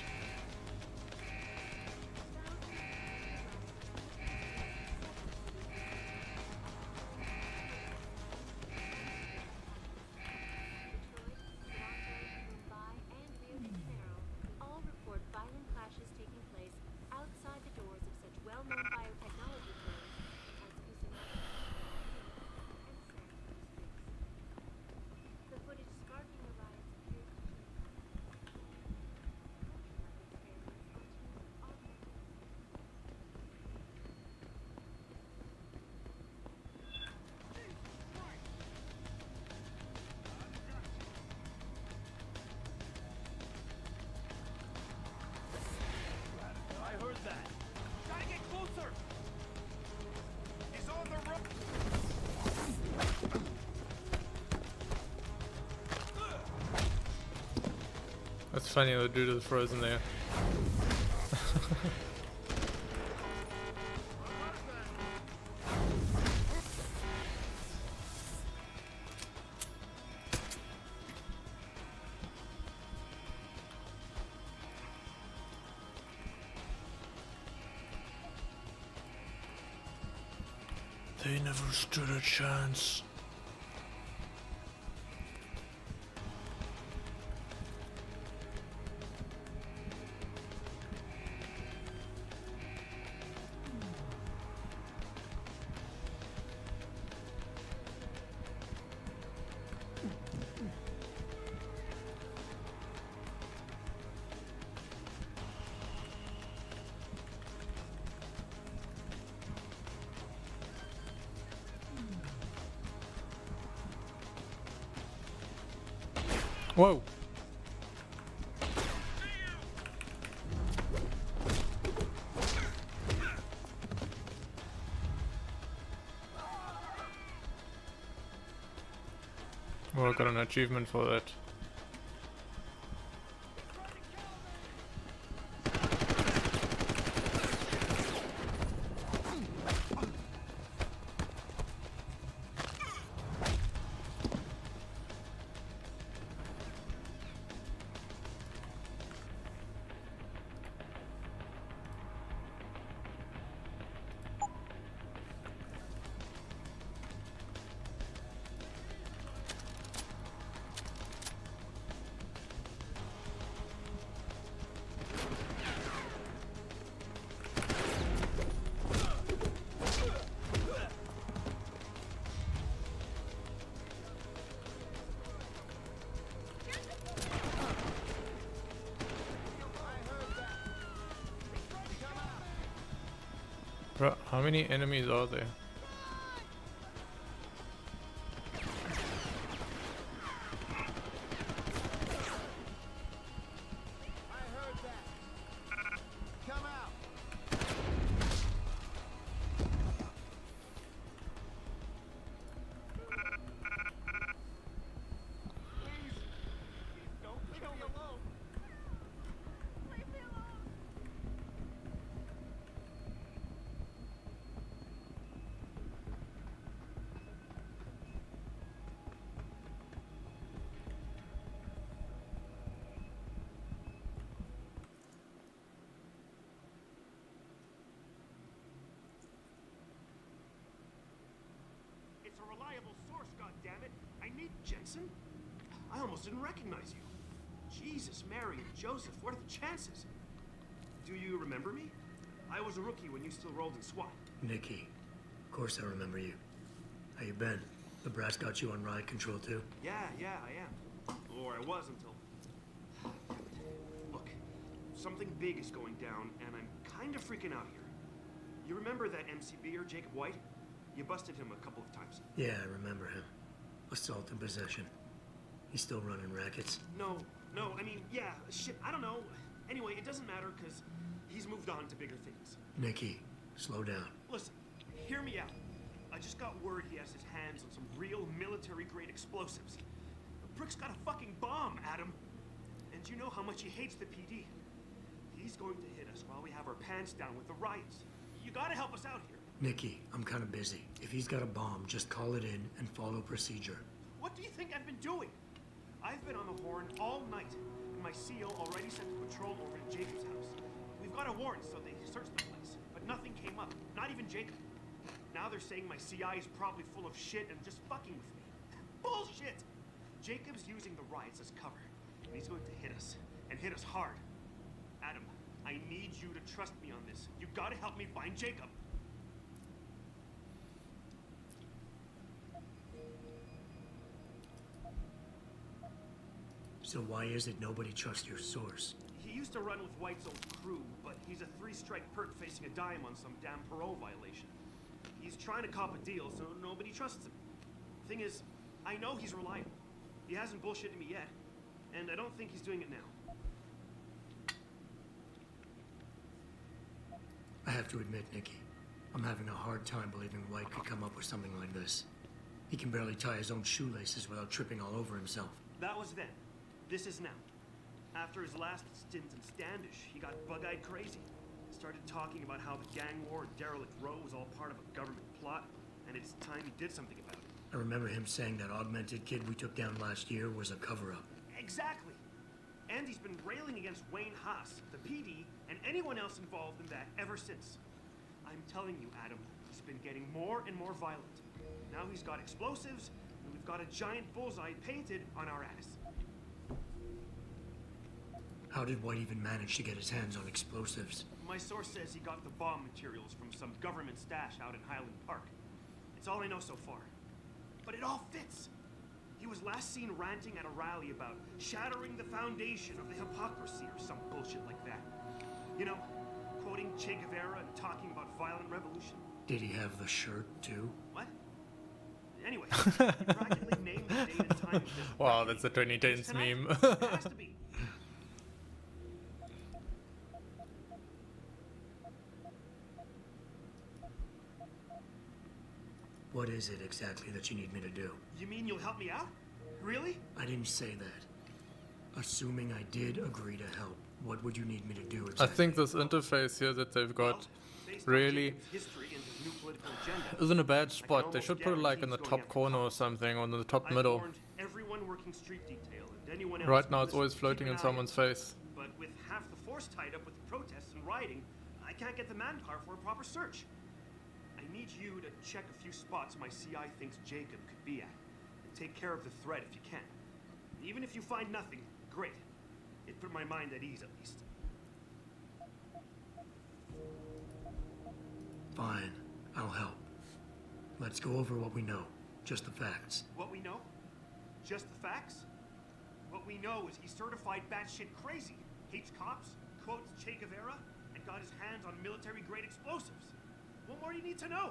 All report violent clashes taking place outside the doors of such well-known biotechnology firms as Kusanagi and San. The footage sparking the riots appears to show It's funny, the dude is frozen there. They never stood a chance. Whoa! Well, I got an achievement for that. Bro, how many enemies are there? It's a reliable source, goddammit. I need Jensen? I almost didn't recognize you. Jesus, Mary, and Joseph, what are the chances? Do you remember me? I was a rookie when you still rolled in SWAT. Nikki, of course I remember you. How you been? The brass got you on riot control too? Yeah, I am. Or I was until... Look, something big is going down, and I'm kind of freaking out here. You remember that MCBer, Jacob White? You busted him a couple of times. Yeah, I remember him. Assault and possession. He's still running rackets? No, I mean, yeah, shit, I don't know. Anyway, it doesn't matter, because he's moved on to bigger things. Nikki, slow down. Listen, hear me out. I just got word he has his hands on some real military-grade explosives. The prick's got a fucking bomb, Adam. And you know how much he hates the PD. He's going to hit us while we have our pants down with the riots. You gotta help us out here. Nikki, I'm kind of busy. If he's got a bomb, just call it in and follow procedure. What do you think I've been doing? I've been on the horn all night, and my CO already sent a patrol over to Jacob's house. We've got a warrant, so they searched the place, but nothing came up, not even Jacob. Now they're saying my CI is probably full of shit and just fucking with me. Bullshit! Jacob's using the riots as cover, and he's going to hit us, and hit us hard. Adam, I need you to trust me on this. You gotta help me find Jacob. So why is it nobody trusts your source? He used to run with White's old crew, but he's a 3-strike perk facing a dime on some damn parole violation. He's trying to cop a deal, so nobody trusts him. Thing is, I know he's reliable. He hasn't bullshitted me yet, and I don't think he's doing it now. I have to admit, Nikki, I'm having a hard time believing White could come up with something like this. He can barely tie his own shoelaces without tripping all over himself. That was then. This is now. After his last stint in Standish, he got bug-eyed crazy. Started talking about how the gang war at Derelict Row was all part of a government plot, and it's time he did something about it. I remember him saying that augmented kid we took down last year was a cover-up. Exactly. And he's been railing against Wayne Haas, the PD, and anyone else involved in that ever since. I'm telling you, Adam, he's been getting more and more violent. Now he's got explosives, and we've got a giant bullseye painted on our ass. How did White even manage to get his hands on explosives? My source says he got the bomb materials from some government stash out in Highland Park. It's all I know so far. But it all fits. He was last seen ranting at a rally about shattering the foundation of the hypocrisy or some bullshit like that. You know, quoting Che Guevara and talking about violent revolution. Did he have the shirt, too? What? Anyway, he practically named the date and time of this. Wow, that's a 2010s meme. It has to be. What is it exactly that you need me to do? You mean you'll help me out? Really? I didn't say that. Assuming I did agree to help, what would you need me to do I exactly? think this interface here that they've got Based on really Jacob's history and his new political agenda, is in a bad I can spot. They almost should put it like in the guarantee he's top going after corner or cops. something, or in the top I've middle. warned everyone working street detail and anyone else Right now who it's always listens, floating keep in an eye someone's out. face. But with half the force tied up with the protests and rioting, I can't get the manpower for a proper search. I need you to check a few spots my CI thinks Jacob could be at, and take care of the threat if you can. Even if you find nothing, great. It put my mind at ease at least. Fine, I'll help. Let's go over what we know. Just the facts. What we know? Just the facts? What we know is he's certified batshit crazy, hates cops, quotes Che Guevara, and got his hands on military-grade explosives. What more do you need to know?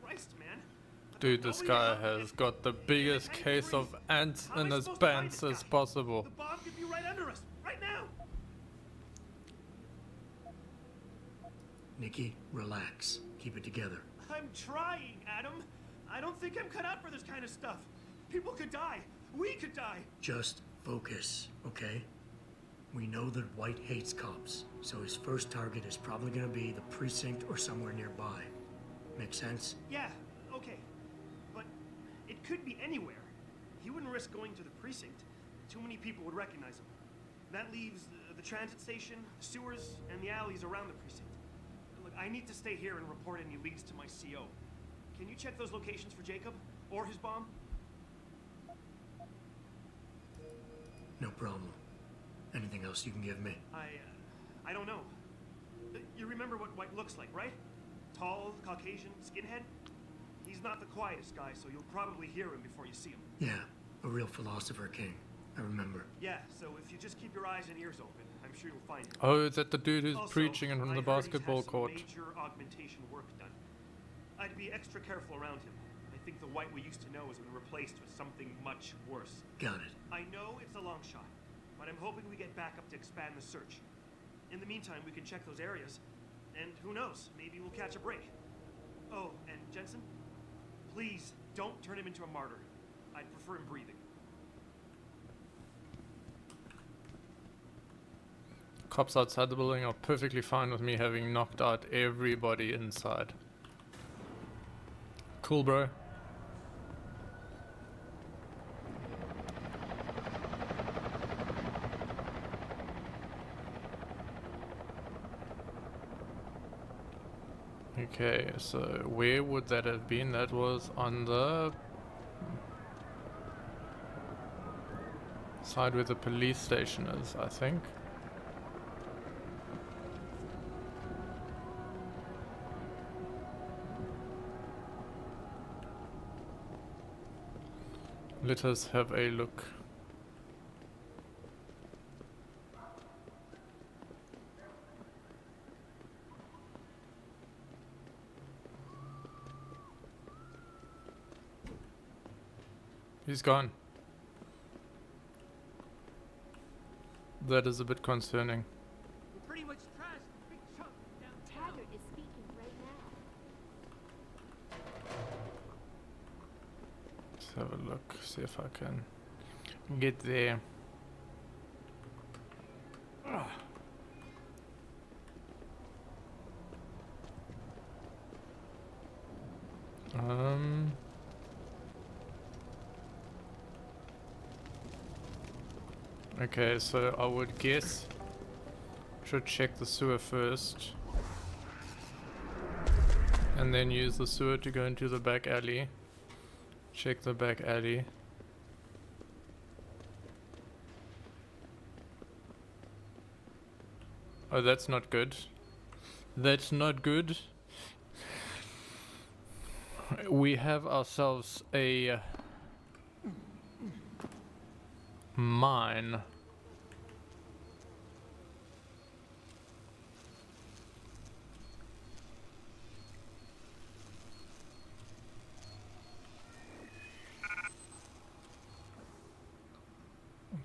Christ, man. Dude, this guy has got the biggest case of ants How am in I his supposed to find pants this as guy? possible. The bomb could be right under us, right now. Nikki, relax. Keep it together. I'm trying, Adam. I don't think I'm cut out for this kind of stuff. People could die. We could die. Just focus, okay? We know that White hates cops, so his first target is probably gonna be the precinct or somewhere nearby. Make sense? Yeah, okay. But it could be anywhere. He wouldn't risk going to the precinct. Too many people would recognize him. That leaves the transit station, the sewers, and the alleys around the precinct. Look, I need to stay here and report any leads to my CO. Can you check those locations for Jacob? Or his bomb? No problem. Anything else you can give me? I don't know. You remember what White looks like, right? Tall, Caucasian, skinhead? He's not the quietest guy, so you'll probably hear him before you see him. Yeah, a real philosopher king. I remember. Yeah, so if you just keep your eyes and ears open, I'm sure you'll find him. Oh, is that the dude who's Also, preaching in I the heard basketball he's had some court? major augmentation work done. I'd be extra careful around him. I think the White we used to know has been replaced with something much worse. Got it. I know it's a long shot, but I'm hoping we get backup to expand the search. In the meantime, we can check those areas, and who knows, maybe we'll catch a break. Oh, and Jensen, please don't turn him into a martyr. I'd prefer him breathing. Cops outside the building are perfectly fine with me having knocked out everybody inside. Cool, bro. Okay, so where would that have been? That was on the side where the police station is, I think. Let us have a look. He's gone. That is a bit concerning. We're pretty much trashed a big chunk downtown. Taggart is speaking right now. Let's have a look, see if I can get there. Okay, so I would guess should check the sewer first and then use the sewer to go into the back alley. Check the back alley. Oh, that's not good. That's not good. We have ourselves a mine.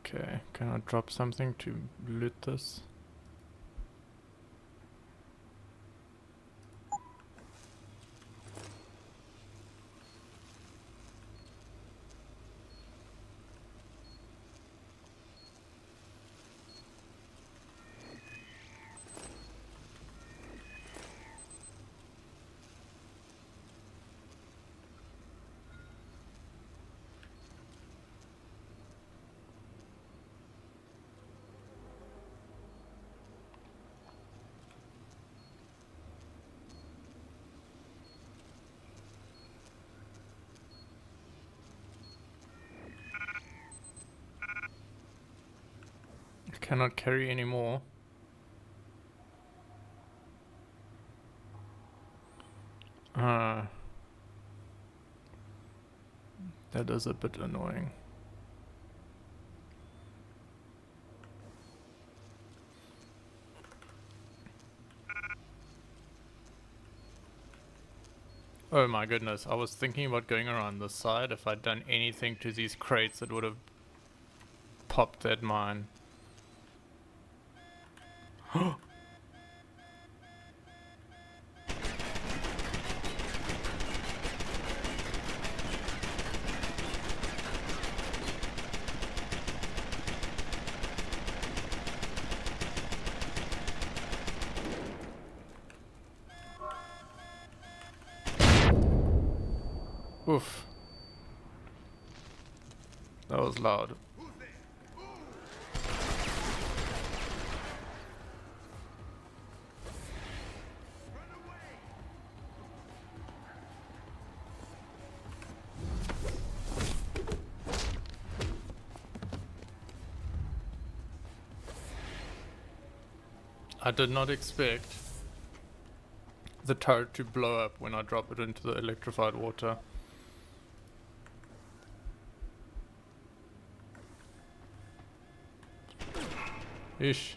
Okay, can I drop something to loot this? Cannot carry anymore. That is a bit annoying. Oh my goodness, I was thinking about going around this side. If I'd done anything to these crates, it would have popped that mine. Oof. That was loud. I did not expect the turret to blow up when I drop it into the electrified water. Ish.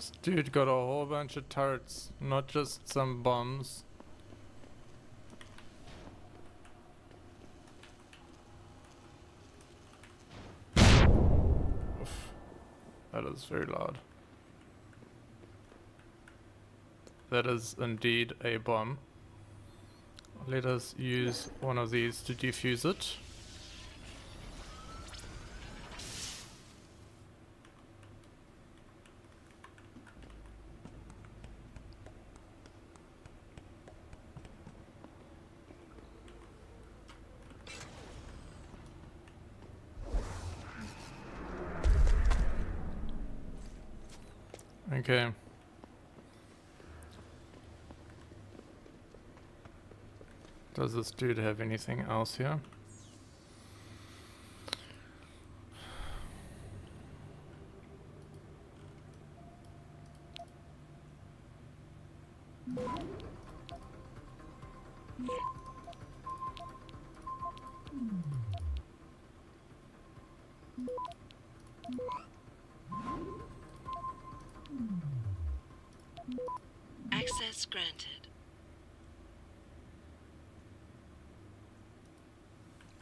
This dude got a whole bunch of turrets, not just some bombs. Oof. That is very loud. That is indeed a bomb. Let us use one of these to defuse it. Okay. Does this dude have anything else here? Access granted.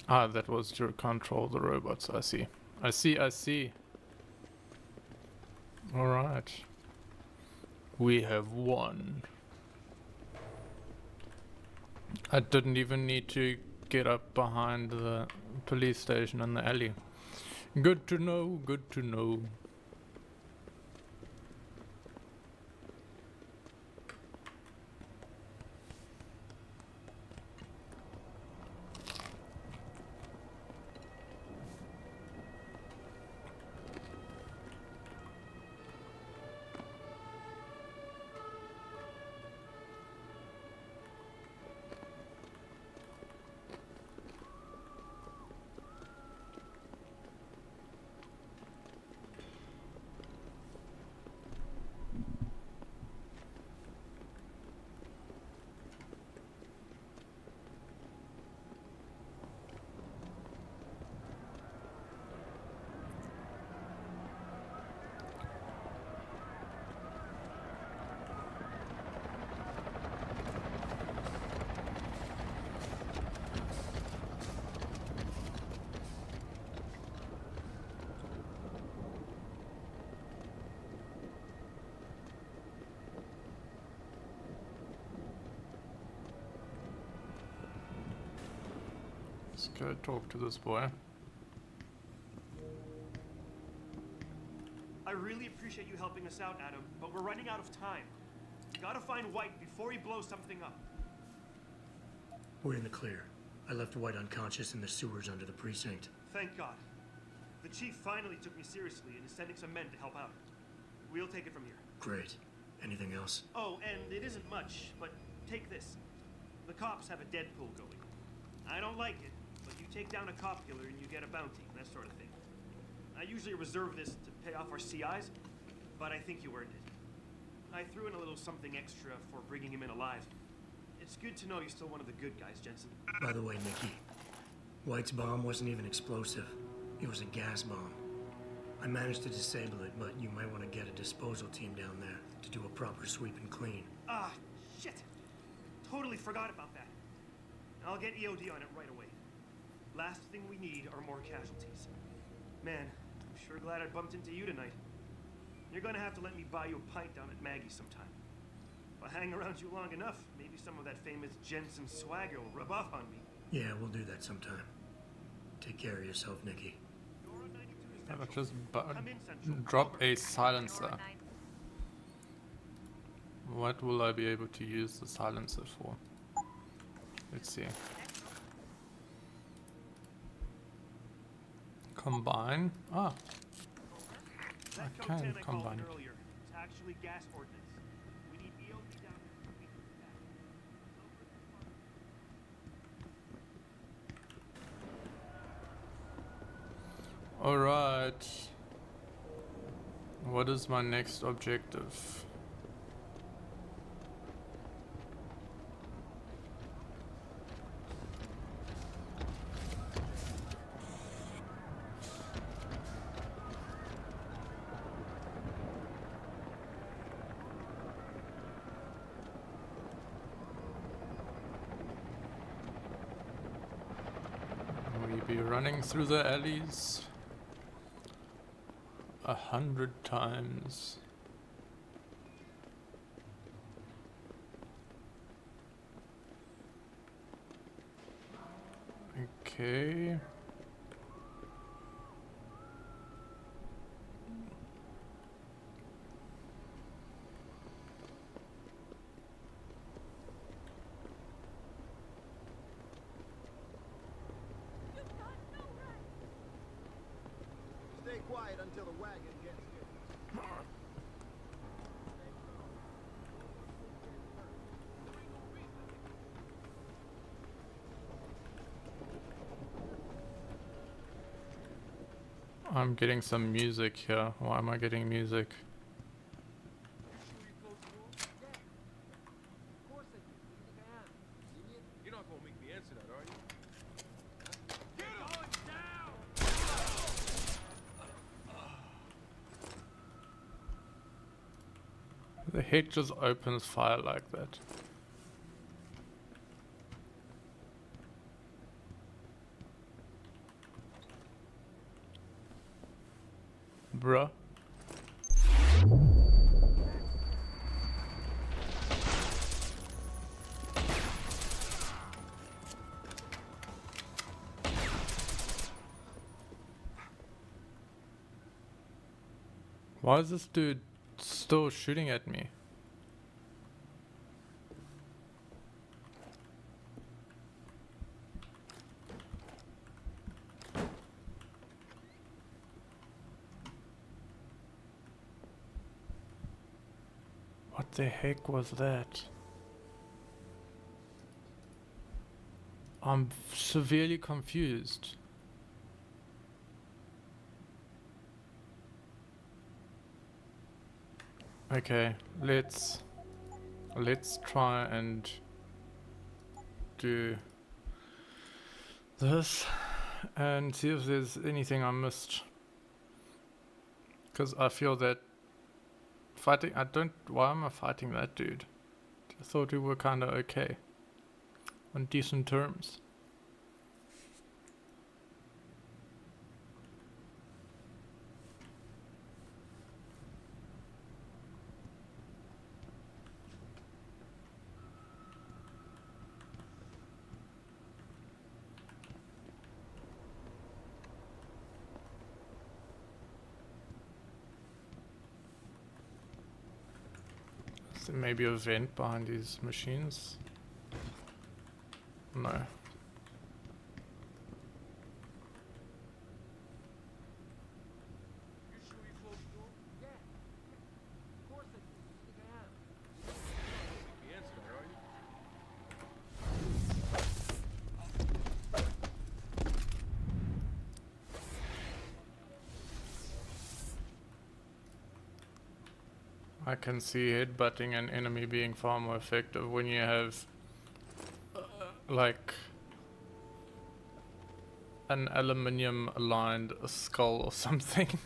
Ah, that was to control the robots. I see. I see. Alright. We have won. I didn't even need to get up behind the police station in the alley. Good to know, good to know. Let's go talk to this boy. I really appreciate you helping us out, Adam, but we're running out of time. Gotta find White before he blows something up. We're in the clear. I left White unconscious in the sewers under the precinct. Thank God. The chief finally took me seriously and is sending some men to help out. We'll take it from here. Great. Anything else? Oh, and it isn't much, but take this. The cops have a Deadpool going. I don't like it, but you take down a cop killer and you get a bounty, that sort of thing. I usually reserve this to pay off our CIs, but I think you earned it. I threw in a little something extra for bringing him in alive. It's good to know you're still one of the good guys, Jensen. By the way, Nikki, White's bomb wasn't even explosive. It was a gas bomb. I managed to disable it, but you might want to get a disposal team down there to do a proper sweep and clean. Ah, shit. Totally forgot about that. I'll get EOD on it right away. Last thing we need are more casualties. Man, I'm sure glad I bumped into you tonight. You're gonna have to let me buy you a pint down at Maggie's sometime. If I hang around you long enough, maybe some of that famous Jensen swagger will rub off on me. Yeah, we'll do that sometime. Take care of yourself, Nikki. I'll just drop a silencer. What will I be able to use the silencer for? Let's see. Combine. Ah. I can combine it. Earlier. It's actually gas ordnance. We need EOD down there. Alright. What is my next objective? Be running through the alleys 100 times. Okay. Stay quiet until the wagon gets here. I'm getting some music here. Why am I getting music? You're not gonna make me answer that, are you? The head just opens fire like that. Bruh. Why is this dude still shooting at me? What the heck was that? I'm severely confused. Okay, let's try and do this and see if there's anything I missed. Because I feel that fighting, why am I fighting that dude? I thought we were kinda okay. On decent terms. Is there maybe a vent behind these machines? No. I can see headbutting an enemy being far more effective when you have like an aluminium aligned skull or something.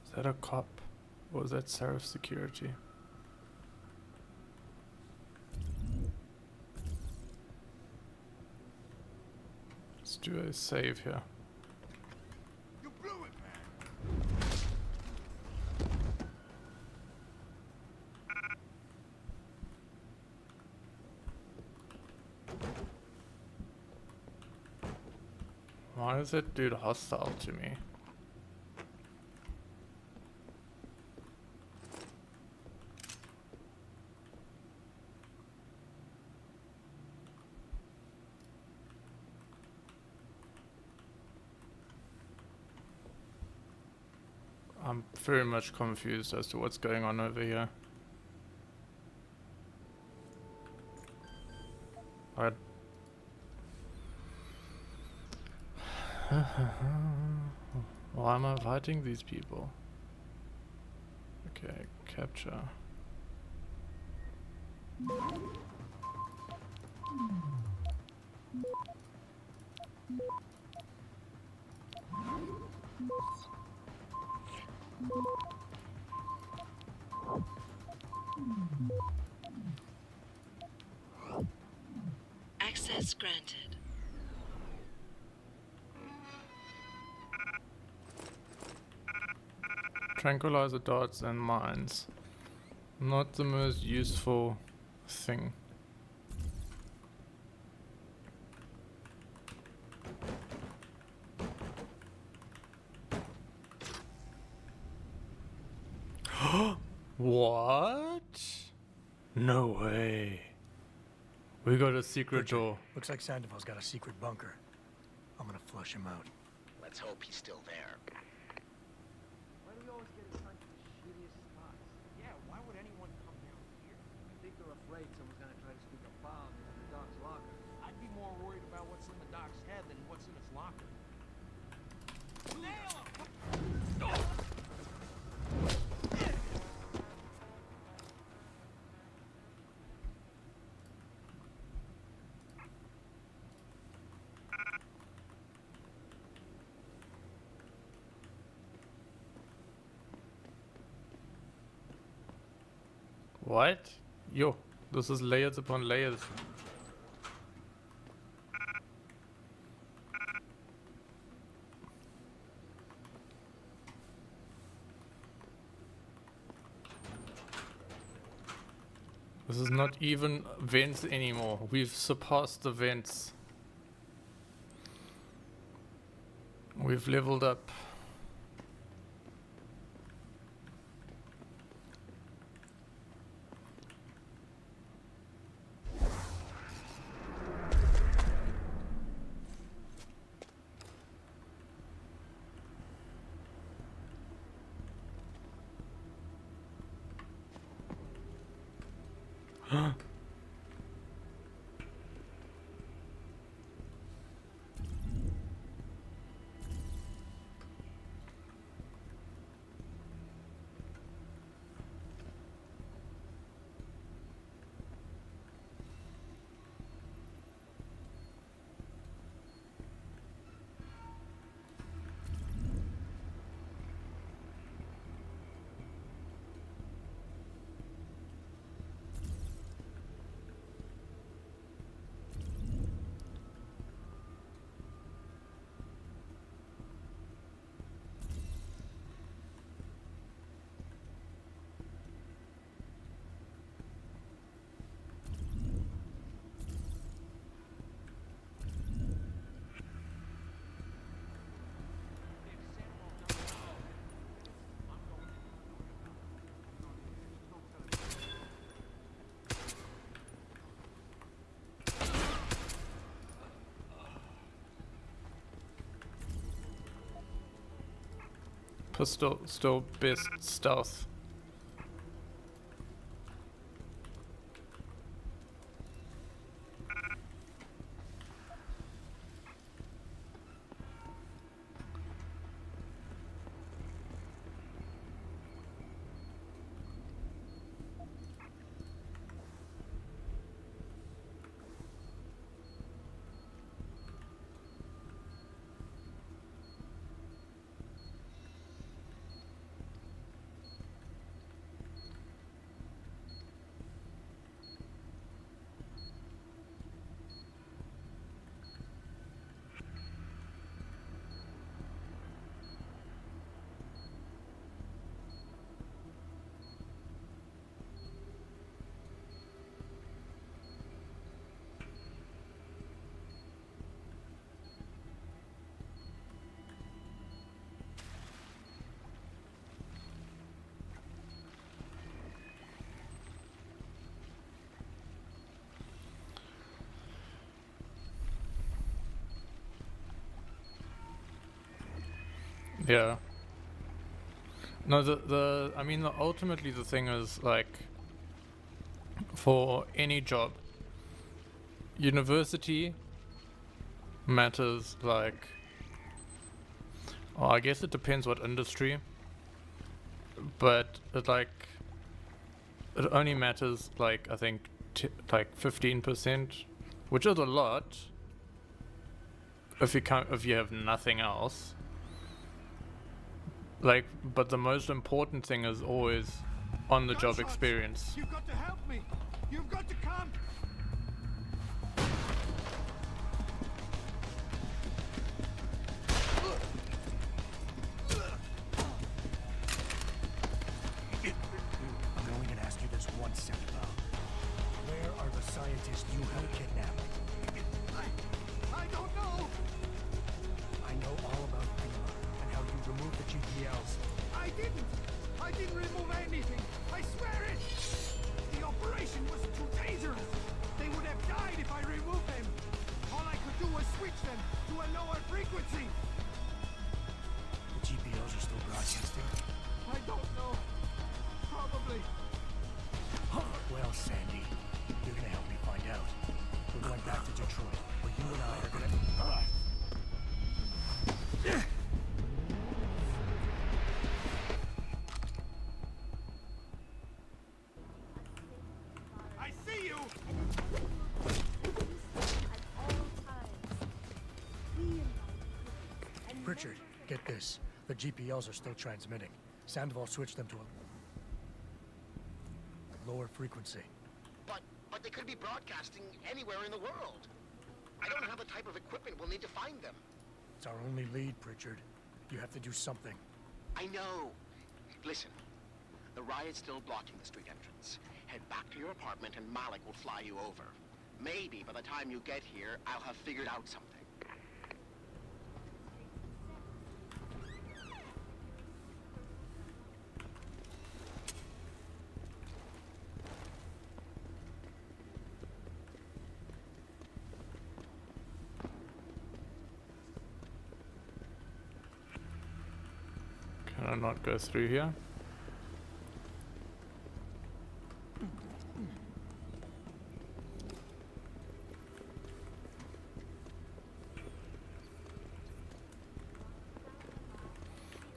Is that a cop? Or is that Seraph security? Let's do a save here. You blew it, man. Why is that dude hostile to me? I'm very much confused as to what's going on over here. Why am I fighting these people? Okay, capture. Access granted. Tranquilizer darts and mines. Not the most useful thing. What? No way. We got a secret door. Looks like Sandoval's got a secret bunker. I'm gonna flush him out. Let's hope he's still there. Why do we always get assigned to the shittiest spots? Yeah, why would anyone come down here? I think they're afraid someone's gonna try to sneak a bomb into the doc's locker. I'd be more worried about what's in the doc's head than what's in his locker. What? Yo, this is layers upon layers. This is not even vents anymore. We've surpassed the vents. We've leveled up. Pistol still best stealth. Yeah. No, I mean, ultimately the thing is, like, for any job, university matters, like, oh, I guess it depends what industry, but it, like, it only matters, like, I think, like 15%, which is a lot if you have nothing else. Like, but the most important thing is always on the job experience. You've got to help me. You've got to come. I'm only gonna ask you this one second, pal. Where are the scientists you helped kidnap? I don't know. I know all about FEMA and how you removed the GPLs. I didn't remove anything. I swear it. The operation was too dangerous. They would have died if I removed them. All I could do was switch them to a lower frequency. The GPLs are still broadcasting? I don't know. Probably. Well, Sandy, you're gonna help me find out. We're going back to Detroit, where you and I are gonna... I see you. Richard, get this. The GPLs are still transmitting. Sandoval switched them to a... lower frequency. But they could be broadcasting anywhere in the world. I don't have the type of equipment we'll need to find them. It's our only lead, Pritchard. You have to do something. I know. Listen, the riot's still blocking the street entrance. Head back to your apartment and Malik will fly you over. Maybe by the time you get here, I'll have figured out something. Can I not go through here?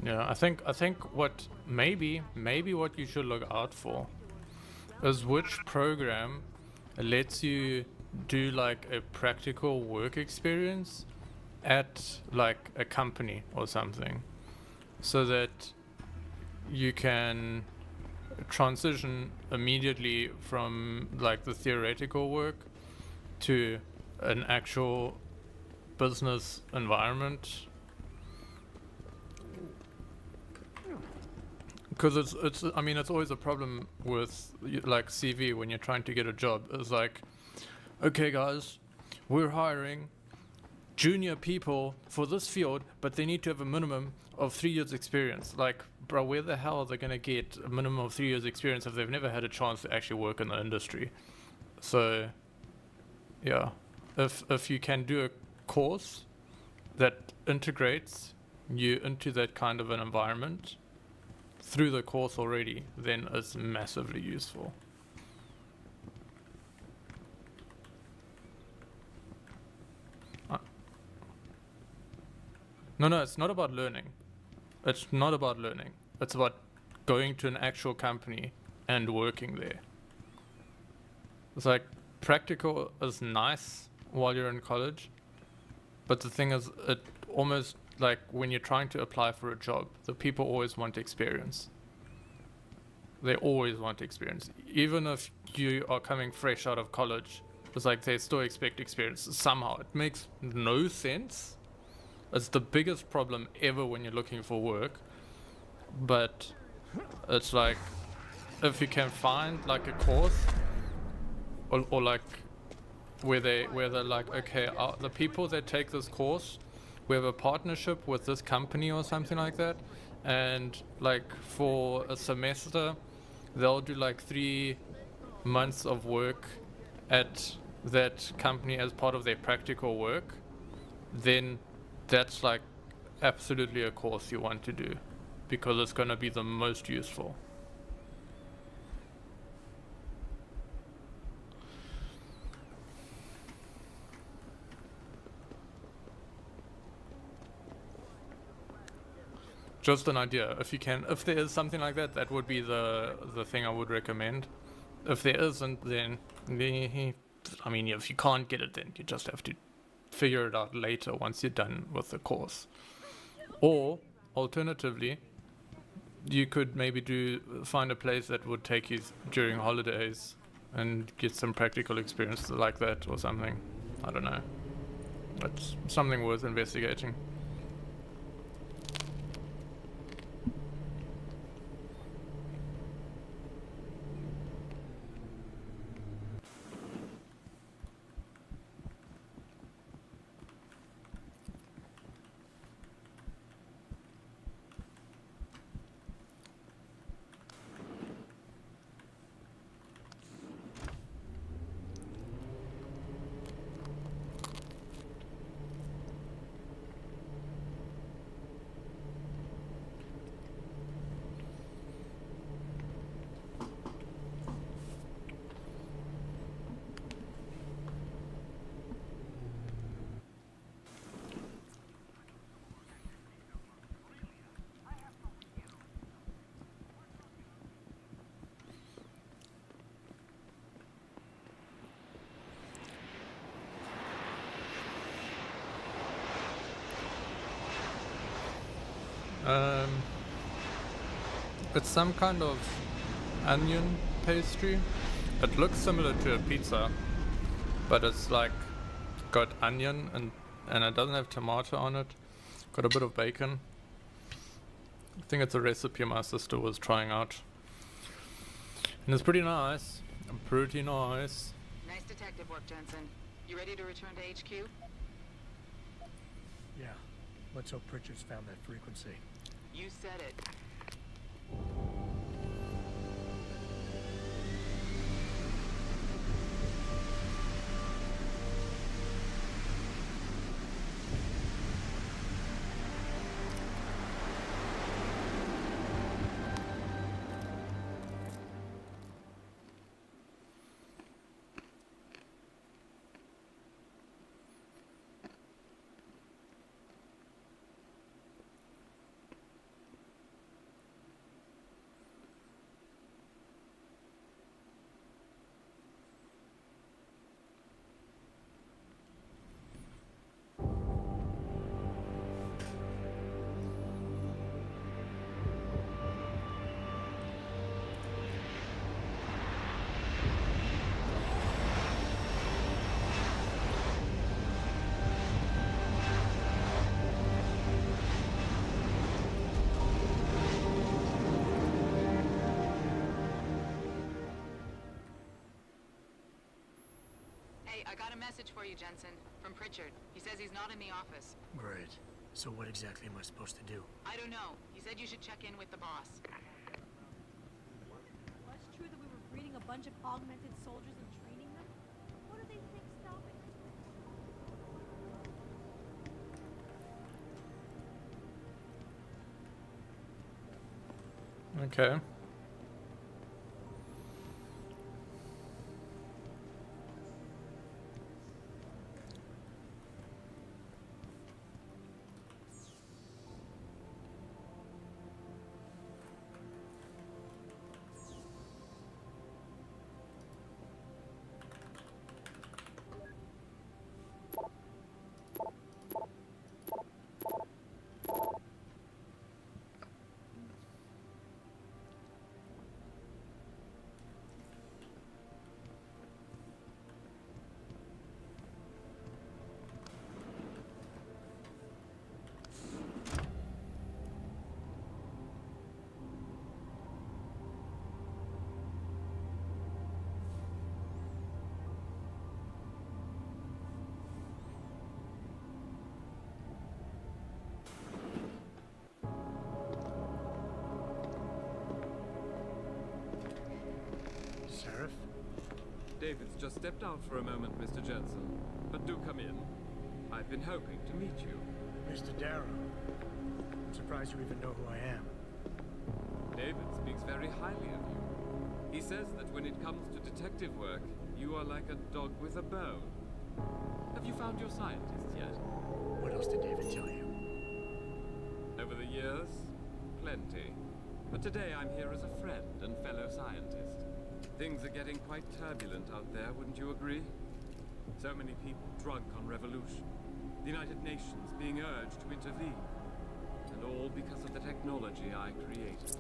Yeah, I think what maybe what you should look out for is which program lets you do like a practical work experience at like a company or something, so that you can transition immediately from like the theoretical work to an actual business environment. Because it's I mean, it's always a problem with like CV when you're trying to get a job. It's like, okay guys, we're hiring junior people for this field, but they need to have a minimum of 3 years experience. Like, bro, where the hell are they gonna get a minimum of 3 years experience if they've never had a chance to actually work in the industry? So yeah, if you can do a course that integrates you into that kind of an environment through the course already, then it's massively useful. No, it's not about learning. It's not about learning. It's about going to an actual company and working there. It's like practical is nice while you're in college, but the thing is, it almost like when you're trying to apply for a job, the people always want experience. They always want experience. Even if you are coming fresh out of college, it's like they still expect experience somehow. It makes no sense. It's the biggest problem ever when you're looking for work. But it's like, if you can find like a course or like where they're like, okay, the people that take this course, we have a partnership with this company or something like that, and like for a semester they'll do like 3 months of work at that company as part of their practical work, then that's like absolutely a course you want to do, because it's going to be the most useful. Just an idea. If there is something like that, that would be the thing I would recommend. If there isn't, then I mean, if you can't get it, then you just have to figure it out later once you're done with the course. Or alternatively, you could maybe find a place that would take you during holidays and get some practical experience like that or something. I don't know. That's something worth investigating. It's some kind of onion pastry. It looks similar to a pizza, but it's like got onion and it doesn't have tomato on it. Got a bit of bacon. I think it's a recipe my sister was trying out. And it's pretty nice. Pretty nice. Nice detective work, Jensen. You ready to return to HQ? Yeah. Let's hope Pritchard's found that frequency. You said it. I got a message for you, Jensen, from Pritchard. He says he's not in the office. Great. So what exactly am I supposed to do? I don't know. He said you should check in with the boss. Well, it's true that we were breeding a bunch of augmented soldiers and training them. What do they think stopping us? Okay. Sheriff? David's just stepped out for a moment, Mr. Jensen. But do come in. I've been hoping to meet you. Mr. Darrow. I'm surprised you even know who I am. David speaks very highly of you. He says that when it comes to detective work, you are like a dog with a bone. Have you found your scientists yet? What else did David tell you? Over the years, plenty. But today I'm here as a friend and fellow scientist. Things are getting quite turbulent out there, wouldn't you agree? So many people drunk on revolution. The United Nations being urged to intervene. And all because of the technology I created.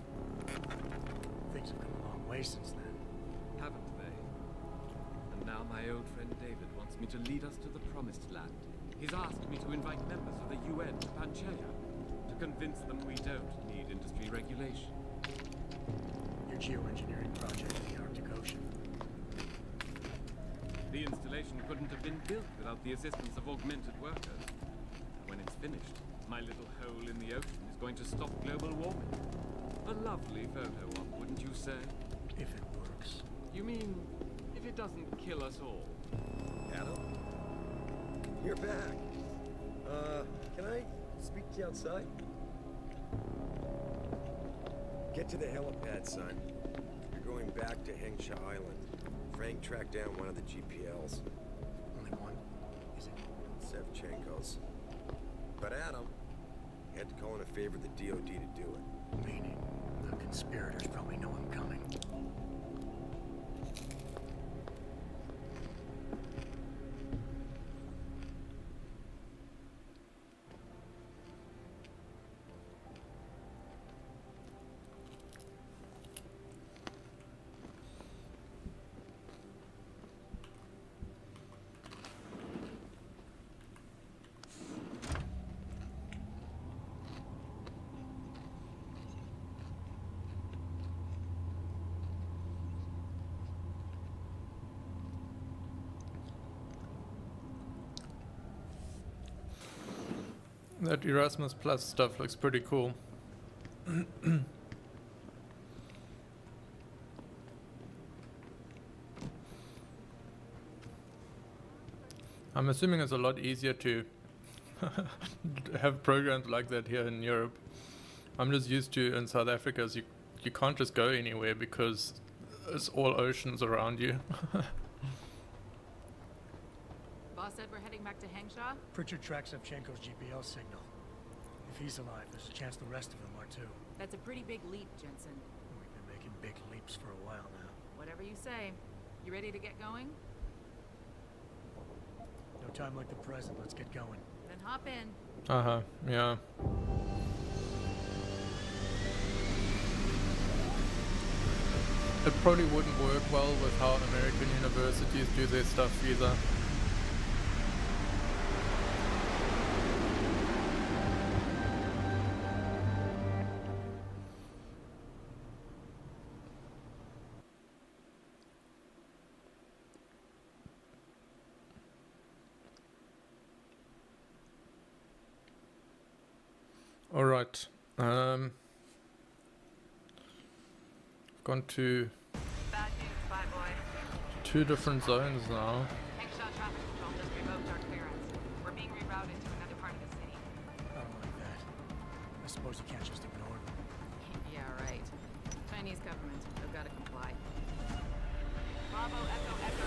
Things have come a long way since then. Haven't they? And now my old friend David wants me to lead us to the promised land. He's asked me to invite members of the UN to Panchaea, to convince them we don't need industry regulation. Your geoengineering project in the Arctic Ocean. The installation couldn't have been built without the assistance of augmented workers. When it's finished, my little hole in the ocean is going to stop global warming. A lovely photo op, wouldn't you say? If it works. You mean, if it doesn't kill us all? Adam? You're back. Can I speak to you outside? Get to the helipad, son. You're going back to Hengsha Island. Frank tracked down one of the GPLs. Only one? Is it? Sevchenko's. But Adam had to call in a favor of the DOD to do it. Meaning, the conspirators probably know I'm coming. That Erasmus Plus stuff looks pretty cool. I'm assuming it's a lot easier to have programs like that here in Europe. I'm just used to in South Africa, you can't just go anywhere because it's all oceans around you. Boss said we're heading back to Hangshaw? Pritchard tracks Shevchenko's GPL signal. If he's alive, there's a chance the rest of them are too. That's a pretty big leap, Jensen. We've been making big leaps for a while now. Whatever you say. You ready to get going? No time like the present. Let's get going. Then hop in. Uh-huh, yeah. It probably wouldn't work well with how American universities do their stuff either. Alright, gone to Bad news, Spy Boy. 2 different zones now. Hangshaw Traffic Control just revoked our clearance. We're being rerouted to another part of the city. I don't like that. I suppose you can't just ignore them. Yeah, right. Chinese government. They've got to comply. Bravo Echo Echo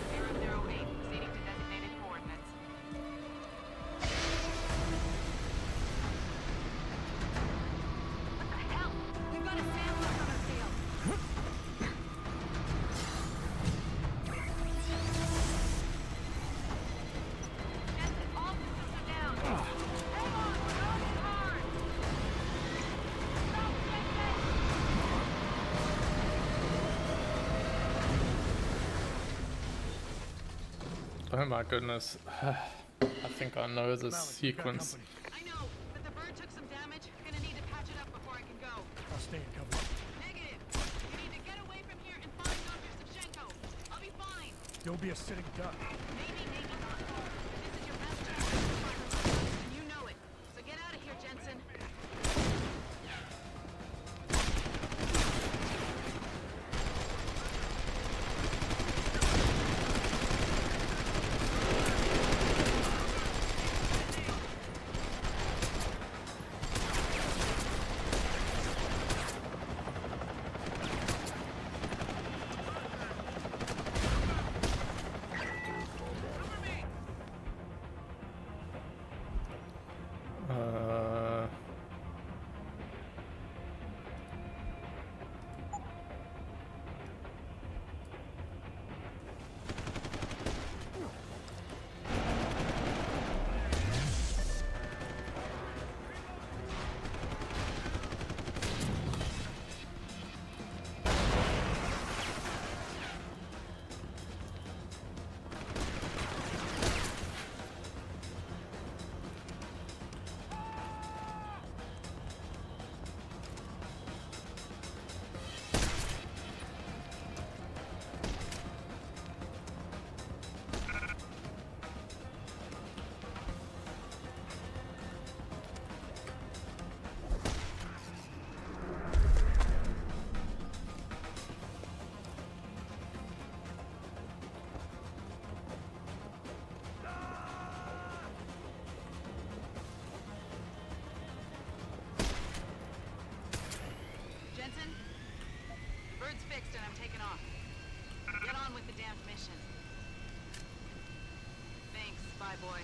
008. Proceeding to designated coordinates. What the hell? We've got a sandbox on our tail. Jensen, all systems are down. Hang on, we're going hard. Stop, Jensen. Oh my goodness. I think I know this sequence. I know, but the bird took some damage. Gonna need to patch it up before I can go. I'll stay in cover. Negative. You need to get away from here and find Dr. Shevchenko. I'll be fine. You'll be a sitting duck. Maybe, maybe not. But this is your best chance to find her. And you know it. So get out of here, Jensen. Jensen? The bird's fixed and I'm taking off. Get on with the damned mission. Thanks, Spy Boy.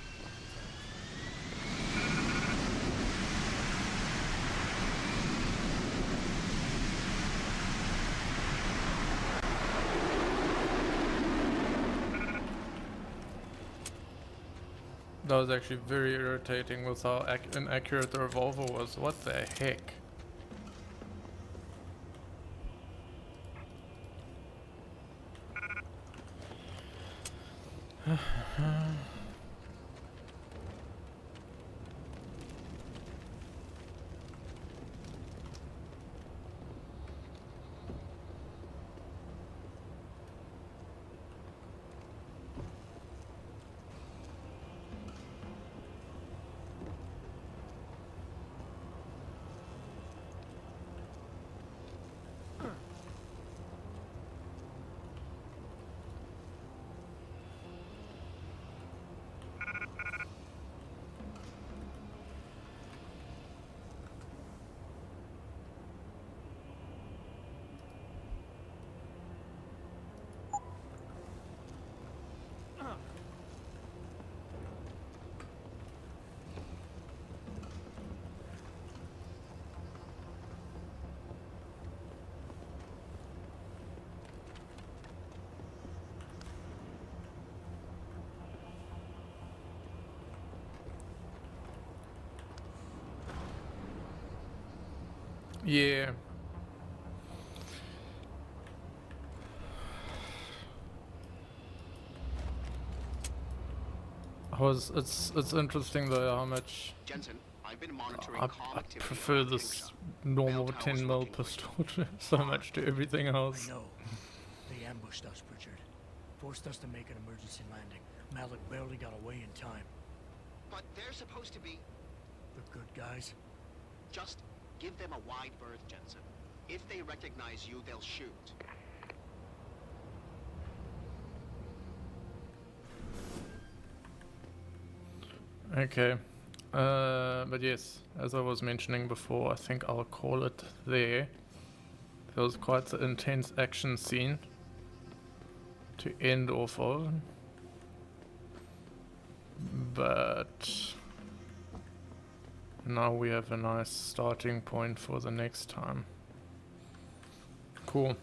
That was actually very irritating with how inaccurate the revolver was. What the heck? Yeah. It's interesting though how much Jensen, I've been monitoring I prefer this normal 10mm pistol so much to everything else. I know. They ambushed us, Pritchard. Forced us to make an emergency landing. Malik barely got away in time. But they're supposed to be... The good guys? Just give them a wide berth, Jensen. If they recognize you, they'll shoot. Okay. But yes, as I was mentioning before, I think I'll call it there. There was quite an intense action scene to end off of. But now we have a nice starting point for the next time. Cool.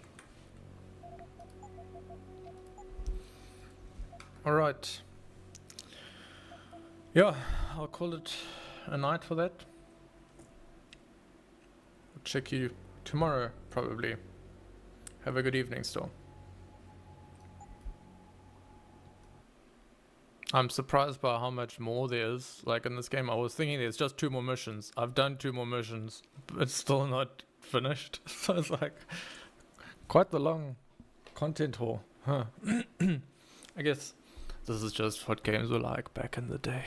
Alright. Yeah, I'll call it a night for that. I'll check you tomorrow, probably. Have a good evening still. I'm surprised by how much more there is. Like in this game, I was thinking there's just 2 more missions. I've done 2 more missions, but it's still not finished. So it's like quite the long content haul. Huh. I guess this is just what games were like back in the day.